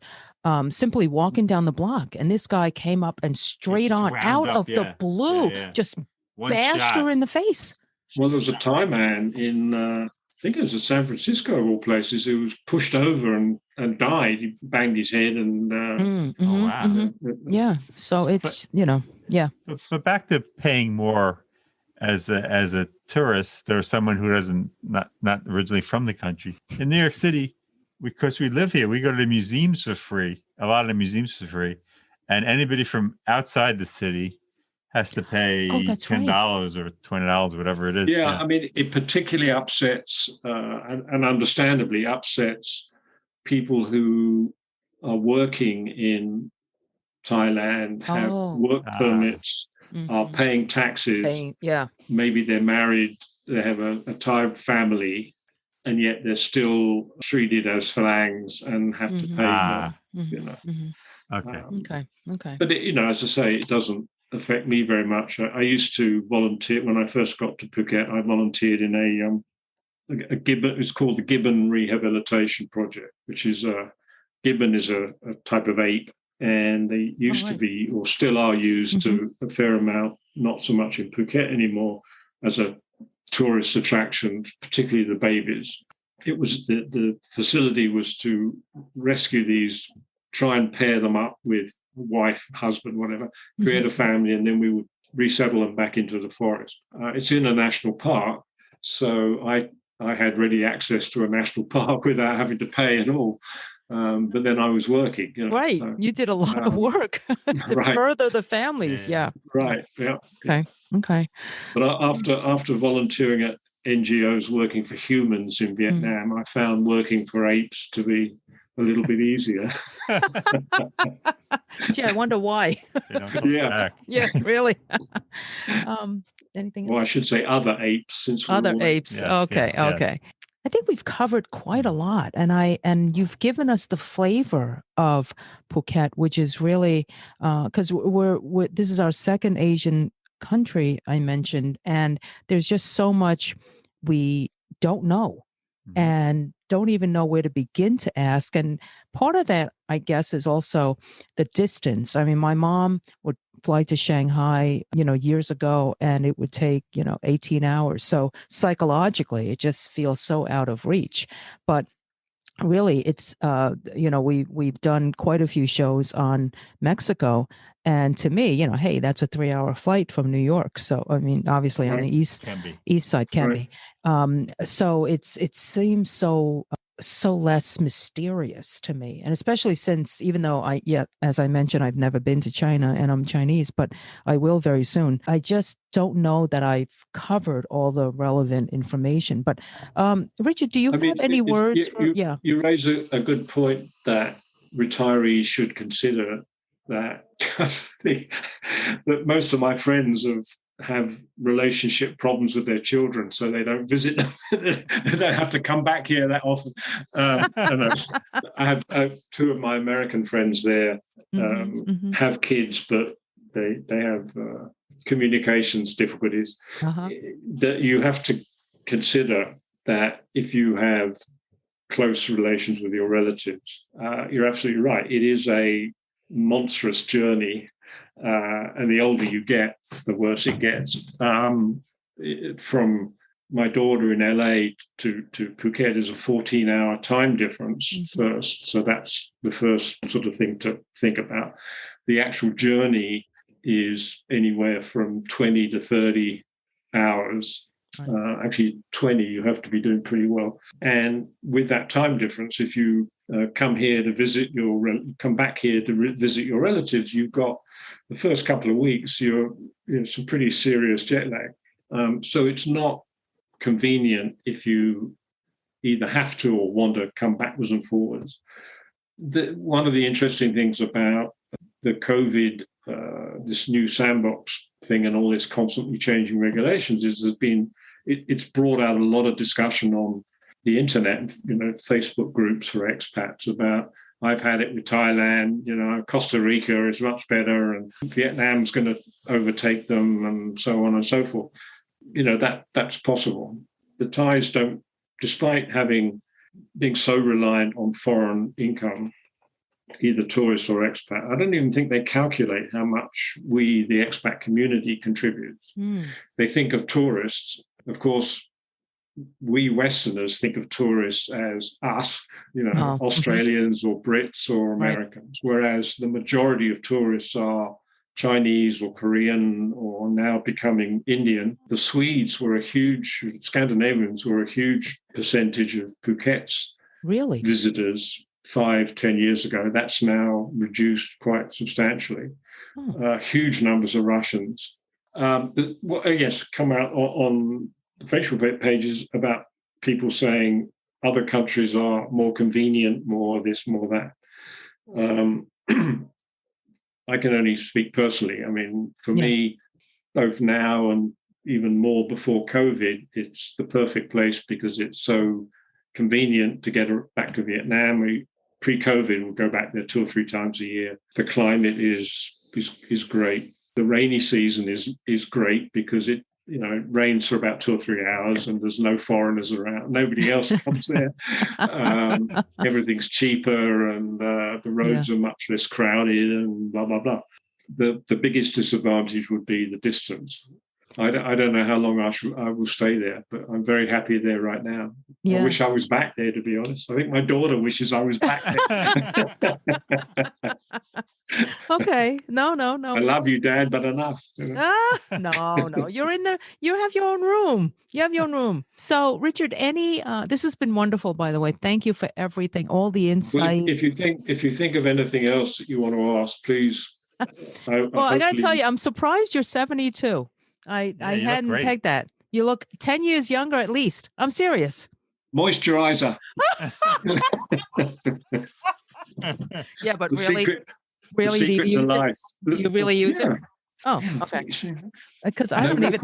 simply walking down the block, and this guy came up and straight on out of the blue, just bashed her in the face. Well, there was a Thai man in, I think it was in San Francisco of all places, who was pushed over and died. He banged his head and. Yeah. So it's But back to paying more as a tourist or someone who not originally from the country. In New York City, because we live here, we go to the museums for free. A lot of the museums for free, and anybody from outside the city has to pay $10 or $20, whatever it is. Yeah, I mean, it particularly upsets and understandably upsets people who are working in Thailand, have work permits, are paying taxes. Maybe they're married, they have a Thai family, and yet they're still treated as phalangs and have to pay more. You know. Okay. But as I say, it doesn't affect me very much. I used to volunteer when I first got to Phuket. I volunteered in a gibbon. It's called the Gibbon Rehabilitation Project, which is gibbon is a type of ape, and they used to be, or still are, used to a fair amount. Not so much in Phuket anymore as a tourist attraction, particularly the babies. It was the facility was to rescue these, try and pair them up with wife, husband, whatever, create a family, and then we would resettle them back into the forest. It's in a national park, so I had ready access to a national park without having to pay at all. But then I was working. Right. So, you did a lot of work to further the families. Yeah. Right. Yeah. Okay. But after volunteering at NGOs working for humans in Vietnam, I found working for apes to be a little bit easier. Gee, I wonder why. Yeah. Yeah, really. Anything else? Well, I should say other apes, since other apes. Yes, okay. I think we've covered quite a lot, and you've given us the flavor of Phuket, which is really because we're this is our second Asian country I mentioned, and there's just so much we don't know and don't even know where to begin to ask. And part of that, I guess, is also the distance. I mean, my mom would fly to Shanghai, years ago, and it would take, 18 hours. So psychologically, it just feels so out of reach. But really, it's, we've done quite a few shows on Mexico. And to me, hey, that's a 3-hour flight from New York. So, I mean, obviously on the east side can be. So it seems so less mysterious to me. And especially since, even though as I mentioned, I've never been to China and I'm Chinese, but I will very soon. I just don't know that I've covered all the relevant information. But Richard, do you have any words? You raise a good point that retirees should consider that that most of my friends have relationship problems with their children, so they don't visit them. They don't have to come back here that often. I have two of my American friends there have kids, but they have communications difficulties. That you have to consider that if you have close relations with your relatives, you're absolutely right. It is a monstrous journey, and the older you get, the worse it gets. From my daughter in LA to Phuket is a 14-hour time difference first, so that's the first sort of thing to think about. The actual journey is anywhere from 20 to 30 hours. Actually 20, you have to be doing pretty well. And with that time difference, if you come back here to visit your relatives, you've got the first couple of weeks, you're some pretty serious jet lag. So it's not convenient if you either have to or want to come backwards and forwards. One of the interesting things about the COVID, this new sandbox thing and all this constantly changing regulations is it's brought out a lot of discussion on the internet, Facebook groups for expats about, I've had it with Thailand, Costa Rica is much better and Vietnam's going to overtake them and so on and so forth. That's possible. The Thais don't, despite being so reliant on foreign income, either tourists or expat, I don't even think they calculate how much we, the expat community, contributes. They think of tourists, of course, we Westerners think of tourists as us, Australians or Brits or Americans, whereas the majority of tourists are Chinese or Korean or now becoming Indian. The Swedes Scandinavians were a huge percentage of Phuket's visitors 5-10 years ago. That's now reduced quite substantially. Huge numbers of Russians. Come out on the Facebook pages about people saying other countries are more convenient, more this, more that. I can only speak personally. I mean, for me, both now and even more before COVID, it's the perfect place because it's so convenient to get back to Vietnam. Pre-COVID, we'll go back there 2 or 3 times a year. The climate is great. The rainy season is great because it rains for about 2 or 3 hours and there's no foreigners around. Nobody else comes there. Everything's cheaper and the roads are much less crowded and blah, blah, blah. The biggest disadvantage would be the distance. I don't know how long I will stay there, but I'm very happy there right now. Yeah. I wish I was back there, to be honest. I think my daughter wishes I was back there. Okay. No. I love you, Dad, but enough. No. You have your own room. You have your own room. So, Richard, this has been wonderful, by the way. Thank you for everything, all the insight. Well, if you think of anything else that you want to ask, please. I got to tell you, I'm surprised you're 72. I hadn't pegged that. You look 10 years younger at least. I'm serious. Moisturizer. Yeah, but the really, secret do you to use life. it? Do you really use it? Oh, okay. Because I don't even.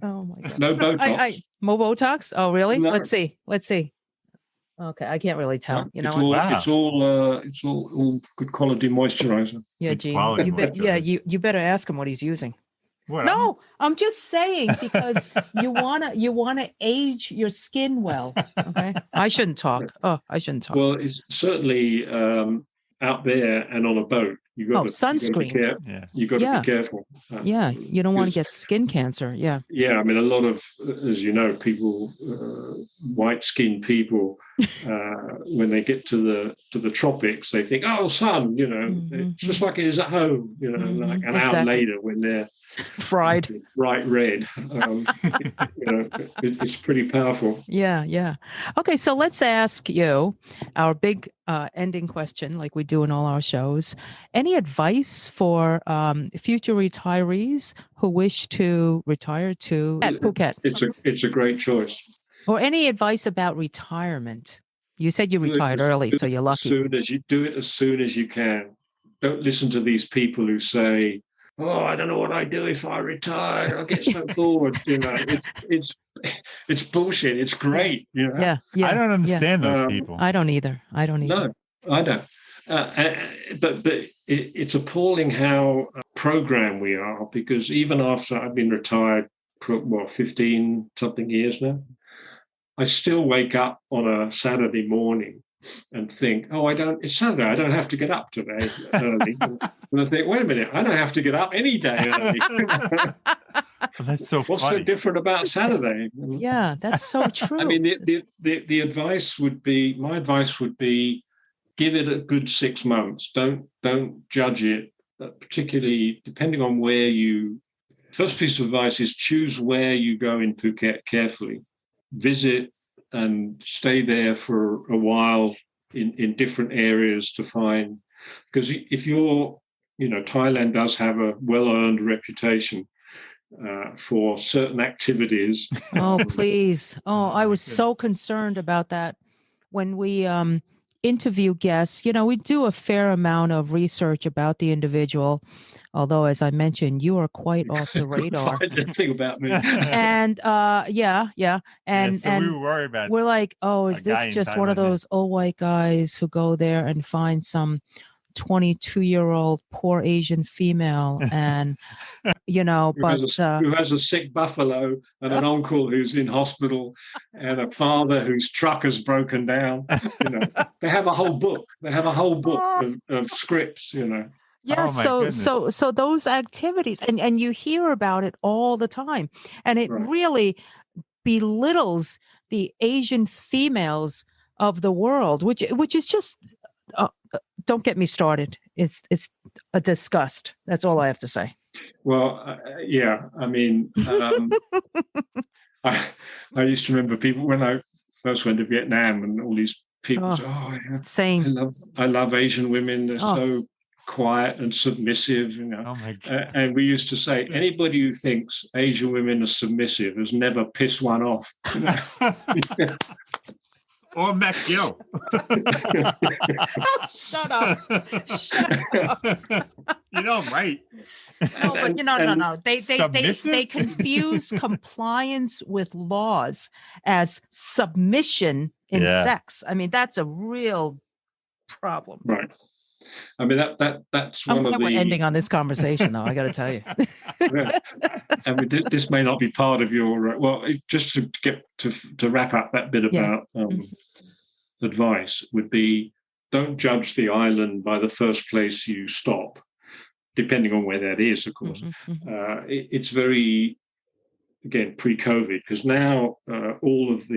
Oh my God. No Botox. More Botox? Oh, really? No. Let's see. Okay, I can't really tell. It's all good quality moisturizer. Yeah, Gene. You better ask him what he's using. What? No, I'm just saying because you wanna age your skin well. Okay, I shouldn't talk. Well, it's certainly out there and on a boat. You got sunscreen. You got to be careful. You don't want to get skin cancer. Yeah. Yeah, I mean, a lot of, as you know, people, white-skinned people, when they get to the tropics, they think, "Oh, sun," it's just like it is at home. Like an hour later when they're fried bright red. It's pretty powerful. Yeah. Okay, so let's ask you our big ending question, like we do in all our shows. Any advice for future retirees who wish to retire at Phuket? It's a great choice. Or any advice about retirement? You said you retired early, so you're lucky. Do it as soon as you can. Don't listen to these people who say, "Oh, I don't know what I do if I retire. I get so bored." It's bullshit. It's great. Yeah. I don't understand those people. I don't either. No, I don't. But it's appalling how programmed we are, because even after I've been retired for 15 something years now, I still wake up on a Saturday morning and think, it's Saturday, I don't have to get up today early. And I think, wait a minute, I don't have to get up any day early. That's so What's so different about Saturday? Yeah, that's so true. I mean, my advice would be, give it a good 6 months. Don't judge it, particularly depending on where you. First piece of advice is choose where you go in Phuket carefully. Visit and stay there for a while in different areas to find, because if Thailand does have a well-earned reputation for certain activities. Oh, please. Oh, I was so concerned about that when we interview guests. We do a fair amount of research about the individual. Although, as I mentioned, you are quite off the radar. Find thing about me. And yeah. And we were worried about. We're like, oh, is this just one of those old white guys who go there and find some 22-year-old poor Asian female, and who has a sick buffalo and an uncle who's in hospital and a father whose truck has broken down. They have a whole book. They have a whole book of scripts. Yeah, so those activities, and you hear about it all the time, and it really belittles the Asian females of the world, which is just don't get me started. It's a disgust. That's all I have to say. Well, yeah, I mean, I used to remember people when I first went to Vietnam, and all these people say, same. I love Asian women. They're so quiet and submissive, Oh my God. And we used to say, anybody who thinks Asian women are submissive has never pissed one off. Or Mac Gill. Shut up. Right. No, but no. They confuse compliance with laws as submission in sex. I mean, that's a real problem. Right. I mean, that's I'm one of glad we're the. ending on this conversation, though. I got to tell you. Yeah. I mean, this may not be part of your. Well, just to get to wrap up that bit about advice would be: don't judge the island by the first place you stop, depending on where that is, of course. It's very, again, pre-COVID, because now all of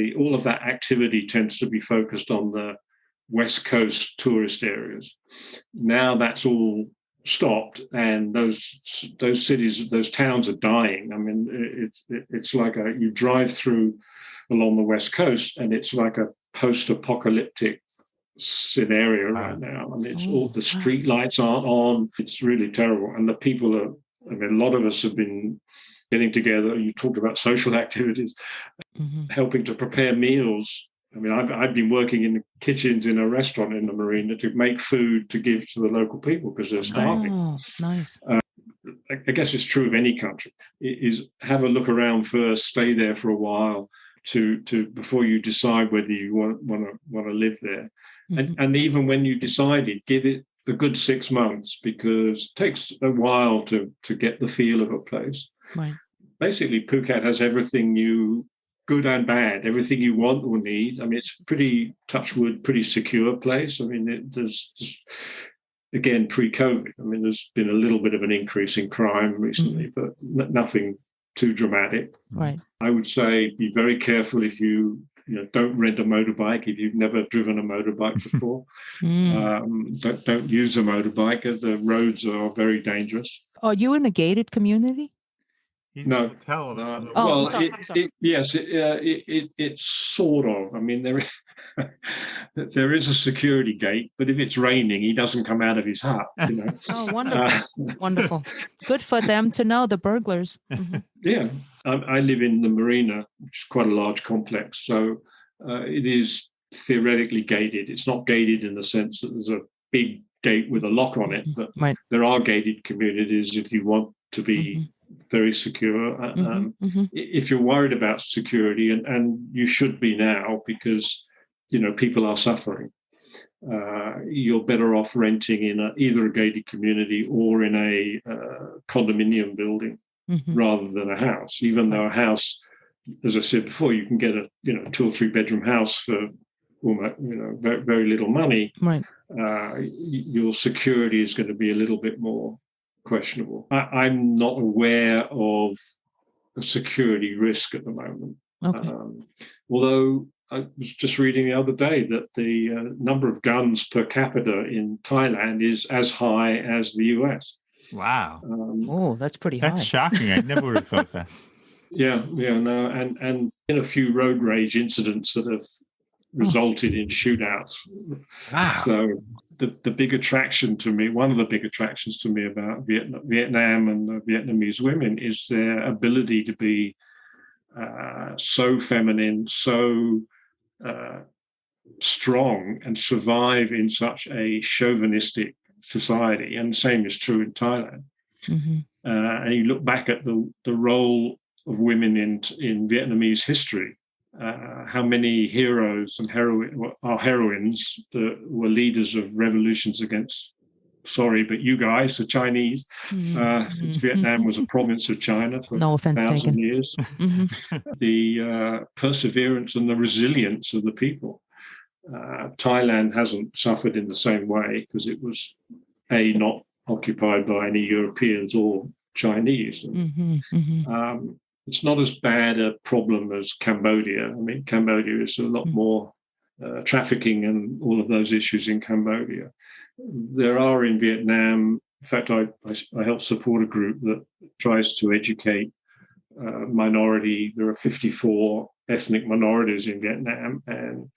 that activity tends to be focused on the West Coast tourist areas. Now that's all stopped, and those cities, those towns are dying. I mean, it's like you drive through along the West Coast, and it's like a post-apocalyptic scenario right now. I mean, it's all the street lights aren't on. It's really terrible, and the people are. I mean, a lot of us have been getting together. You talked about social activities, helping to prepare meals. I mean, I've been working in the kitchens in a restaurant in the marina to make food to give to the local people because they're starving. Oh, nice. I guess it's true of any country. Is have a look around first, stay there for a while to before you decide whether you want to live there. And even when you decided, give it a good 6 months, because it takes a while to get the feel of a place. Right. Basically, Phuket has everything good and bad, everything you want or need. I mean, it's pretty, touch wood, pretty secure place. I mean, there's again, pre-COVID, I mean, there's been a little bit of an increase in crime recently, but nothing too dramatic. Right. I would say be very careful if you don't rent a motorbike if you've never driven a motorbike before. Don't use a motorbike. The roads are very dangerous. Are you in a gated community? No. I'm sorry. Yes, it's sort of. I mean, there is a security gate, but if it's raining, he doesn't come out of his hut. Oh, wonderful, wonderful. Good for them to know, the burglars. Yeah, I live in the marina, which is quite a large complex, so it is theoretically gated. It's not gated in the sense that there's a big gate with a lock on it, but there are gated communities if you want to be very secure. If you're worried about security, and you should be now, because people are suffering, you're better off renting in either a gated community or in a condominium building rather than a house. Even though a house, as I said before, you can get a 2 or 3 bedroom house for almost very, very little money. Right. Your security is going to be a little bit more questionable. I'm not aware of a security risk at the moment. Okay. Although I was just reading the other day that the number of guns per capita in Thailand is as high as the US. Wow. That's pretty high. That's shocking. I never would have thought that. No, and in a few road rage incidents that have resulted in shootouts. Wow. So the big attraction to me, one of the big attractions to me about Vietnam and the Vietnamese women is their ability to be so feminine, so strong, and survive in such a chauvinistic society. And the same is true in Thailand. And you look back at the role of women in Vietnamese history. How many heroes and heroines that were leaders of revolutions against, but you guys, the Chinese, since Vietnam was a province of China for 1,000 years. The perseverance and the resilience of the people. Thailand hasn't suffered in the same way because it was not occupied by any Europeans or Chinese. It's not as bad a problem as Cambodia. I mean, Cambodia is a lot more trafficking and all of those issues in Cambodia. There are in Vietnam. In fact, I help support a group that tries to educate minority. There are 54 ethnic minorities in Vietnam, and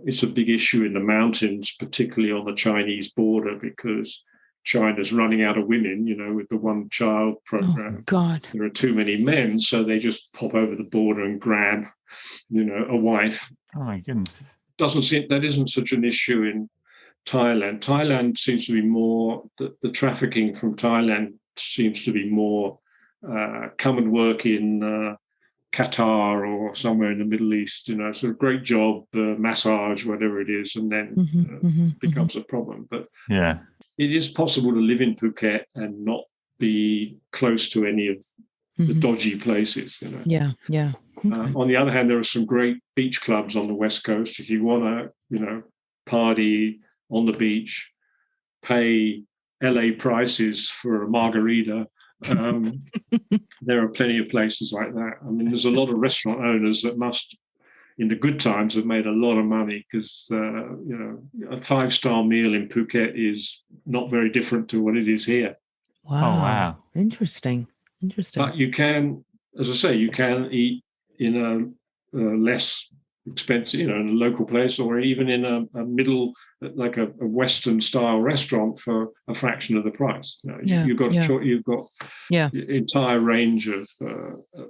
it's a big issue in the mountains, particularly on the Chinese border, because China's running out of women, with the one-child program. Oh, God. There are too many men, so they just pop over the border and grab, a wife. Oh, my goodness. That isn't such an issue in Thailand. Thailand seems to be more, the trafficking from Thailand seems to be more come and work in Qatar or somewhere in the Middle East, sort of great job, massage, whatever it is, and then becomes a problem. But Yeah. it is possible to live in Phuket and not be close to any of the dodgy places. Yeah. Okay. On the other hand, there are some great beach clubs on the West Coast. If you want to, party on the beach, pay LA prices for a margarita, there are plenty of places like that. I mean, there's a lot of restaurant owners that must, in the good times, have made a lot of money because, a 5-star meal in Phuket is not very different to what it is here. Wow. Oh, wow. Interesting. But you can, as I say, you can eat in a less expensive, in a local place, or even in a middle, like a Western style restaurant for a fraction of the price. You've got the entire range of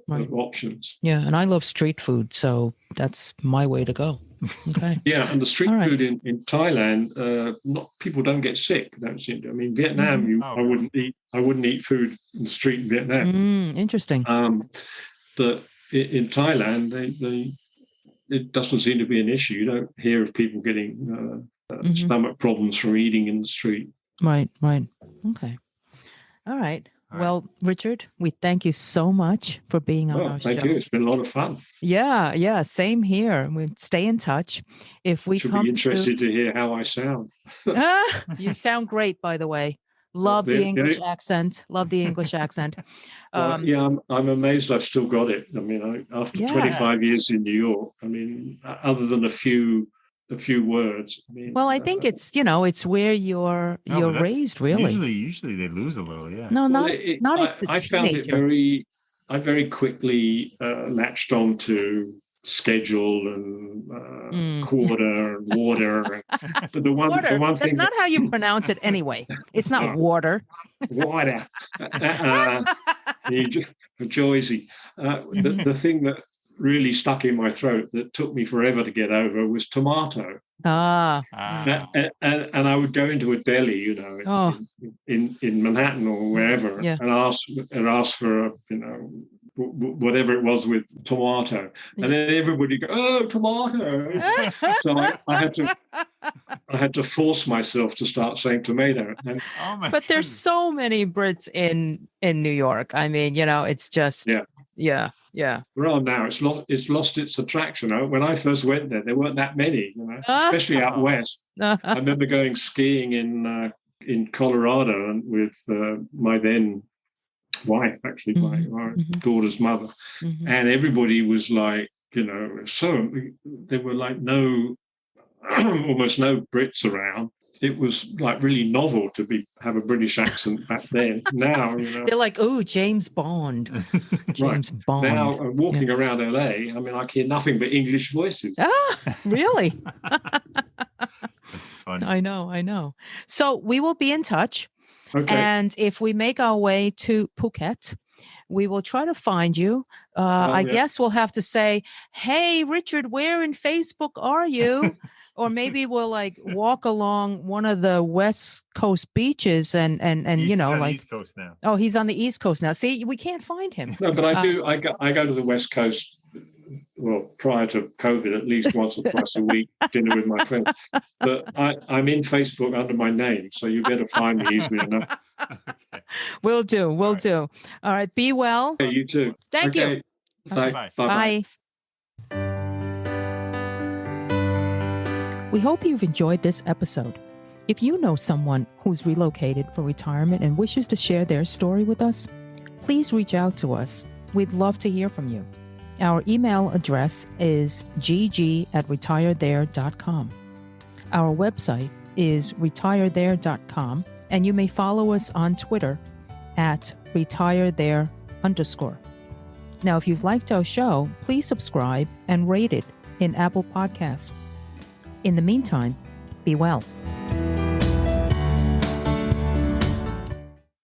options. Yeah, and I love street food, so that's my way to go. Okay. Yeah, and the street food in Thailand, people don't get sick. Don't seem to. I mean, Vietnam, I wouldn't eat food in the street in Vietnam. Interesting. But in Thailand, it doesn't seem to be an issue. You don't hear of people getting stomach problems from eating in the street. Right. Okay. All right. Well, Richard, we thank you so much for being on our show. Thank you. It's been a lot of fun. Yeah. Same here. We'll stay in touch. If we should be interested to hear how I sound. You sound great, by the way. Love the English accent. Love the English accent. I'm amazed I've still got it. I mean, after 25 years in New York, I mean, other than a few words. I mean, well, I think it's it's where you're raised, really. Usually they lose a little. Yeah. No, not I found it I very quickly latched on to schedule and quarter and water. But the one that's thing not how you pronounce it anyway. It's not water. Water. Joyzy. The thing that really stuck in my throat that took me forever to get over was tomato. And I would go into a deli, in Manhattan or wherever, and ask for whatever it was with tomato, and then everybody go, "Oh, tomato!" So I had to force myself to start saying tomato. But there's so many Brits in New York. I mean, it's just yeah. Well, now it's lost its attraction. When I first went there weren't that many, especially out west. I remember going skiing in Colorado and with my then wife, actually my daughter's mother, and everybody was like, so there were like almost no Brits around. It was like really novel to have a British accent back then. Now, they're like, "Oh, James Bond." James Bond. Now, walking around LA, I mean, I hear nothing but English voices. Really? That's funny. I know. So we will be in touch. Okay. And if we make our way to Phuket, we will try to find you. I guess we'll have to say, "Hey, Richard, where in Facebook are you?" Or maybe we'll walk along one of the West Coast beaches and he's on the East Coast now. Oh, he's on the East Coast now. See, we can't find him. No, but I do. I go to the West Coast. Well, prior to COVID, at least once or twice a week, dinner with my friends. But I'm in Facebook under my name, so you better find me easily enough. Okay. We'll do. All right. Be well. Okay, you too. Thank you. Bye. Bye. We hope you've enjoyed this episode. If you know someone who's relocated for retirement and wishes to share their story with us, please reach out to us. We'd love to hear from you. Our email address is gg@retirethere.com. Our website is retirethere.com, and you may follow us on Twitter @retirethere_. Now, if you've liked our show, please subscribe and rate it in Apple Podcasts. In the meantime, be well.